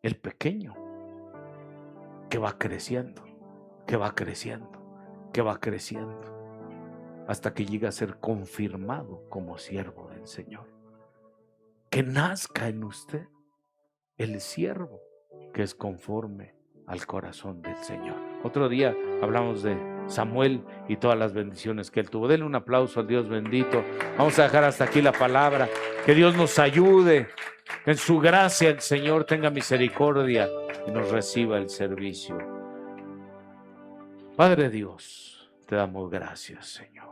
[SPEAKER 1] el pequeño, que va creciendo, que va creciendo, que va creciendo, hasta que llega a ser confirmado como siervo del Señor. Que nazca en usted el siervo que es conforme al corazón del Señor. Otro día hablamos de Samuel y todas las bendiciones que él tuvo. Denle un aplauso al Dios bendito. Vamos a dejar hasta aquí la palabra. Que Dios nos ayude. Que en su gracia el Señor tenga misericordia y nos reciba el servicio. Padre Dios, te damos gracias, Señor.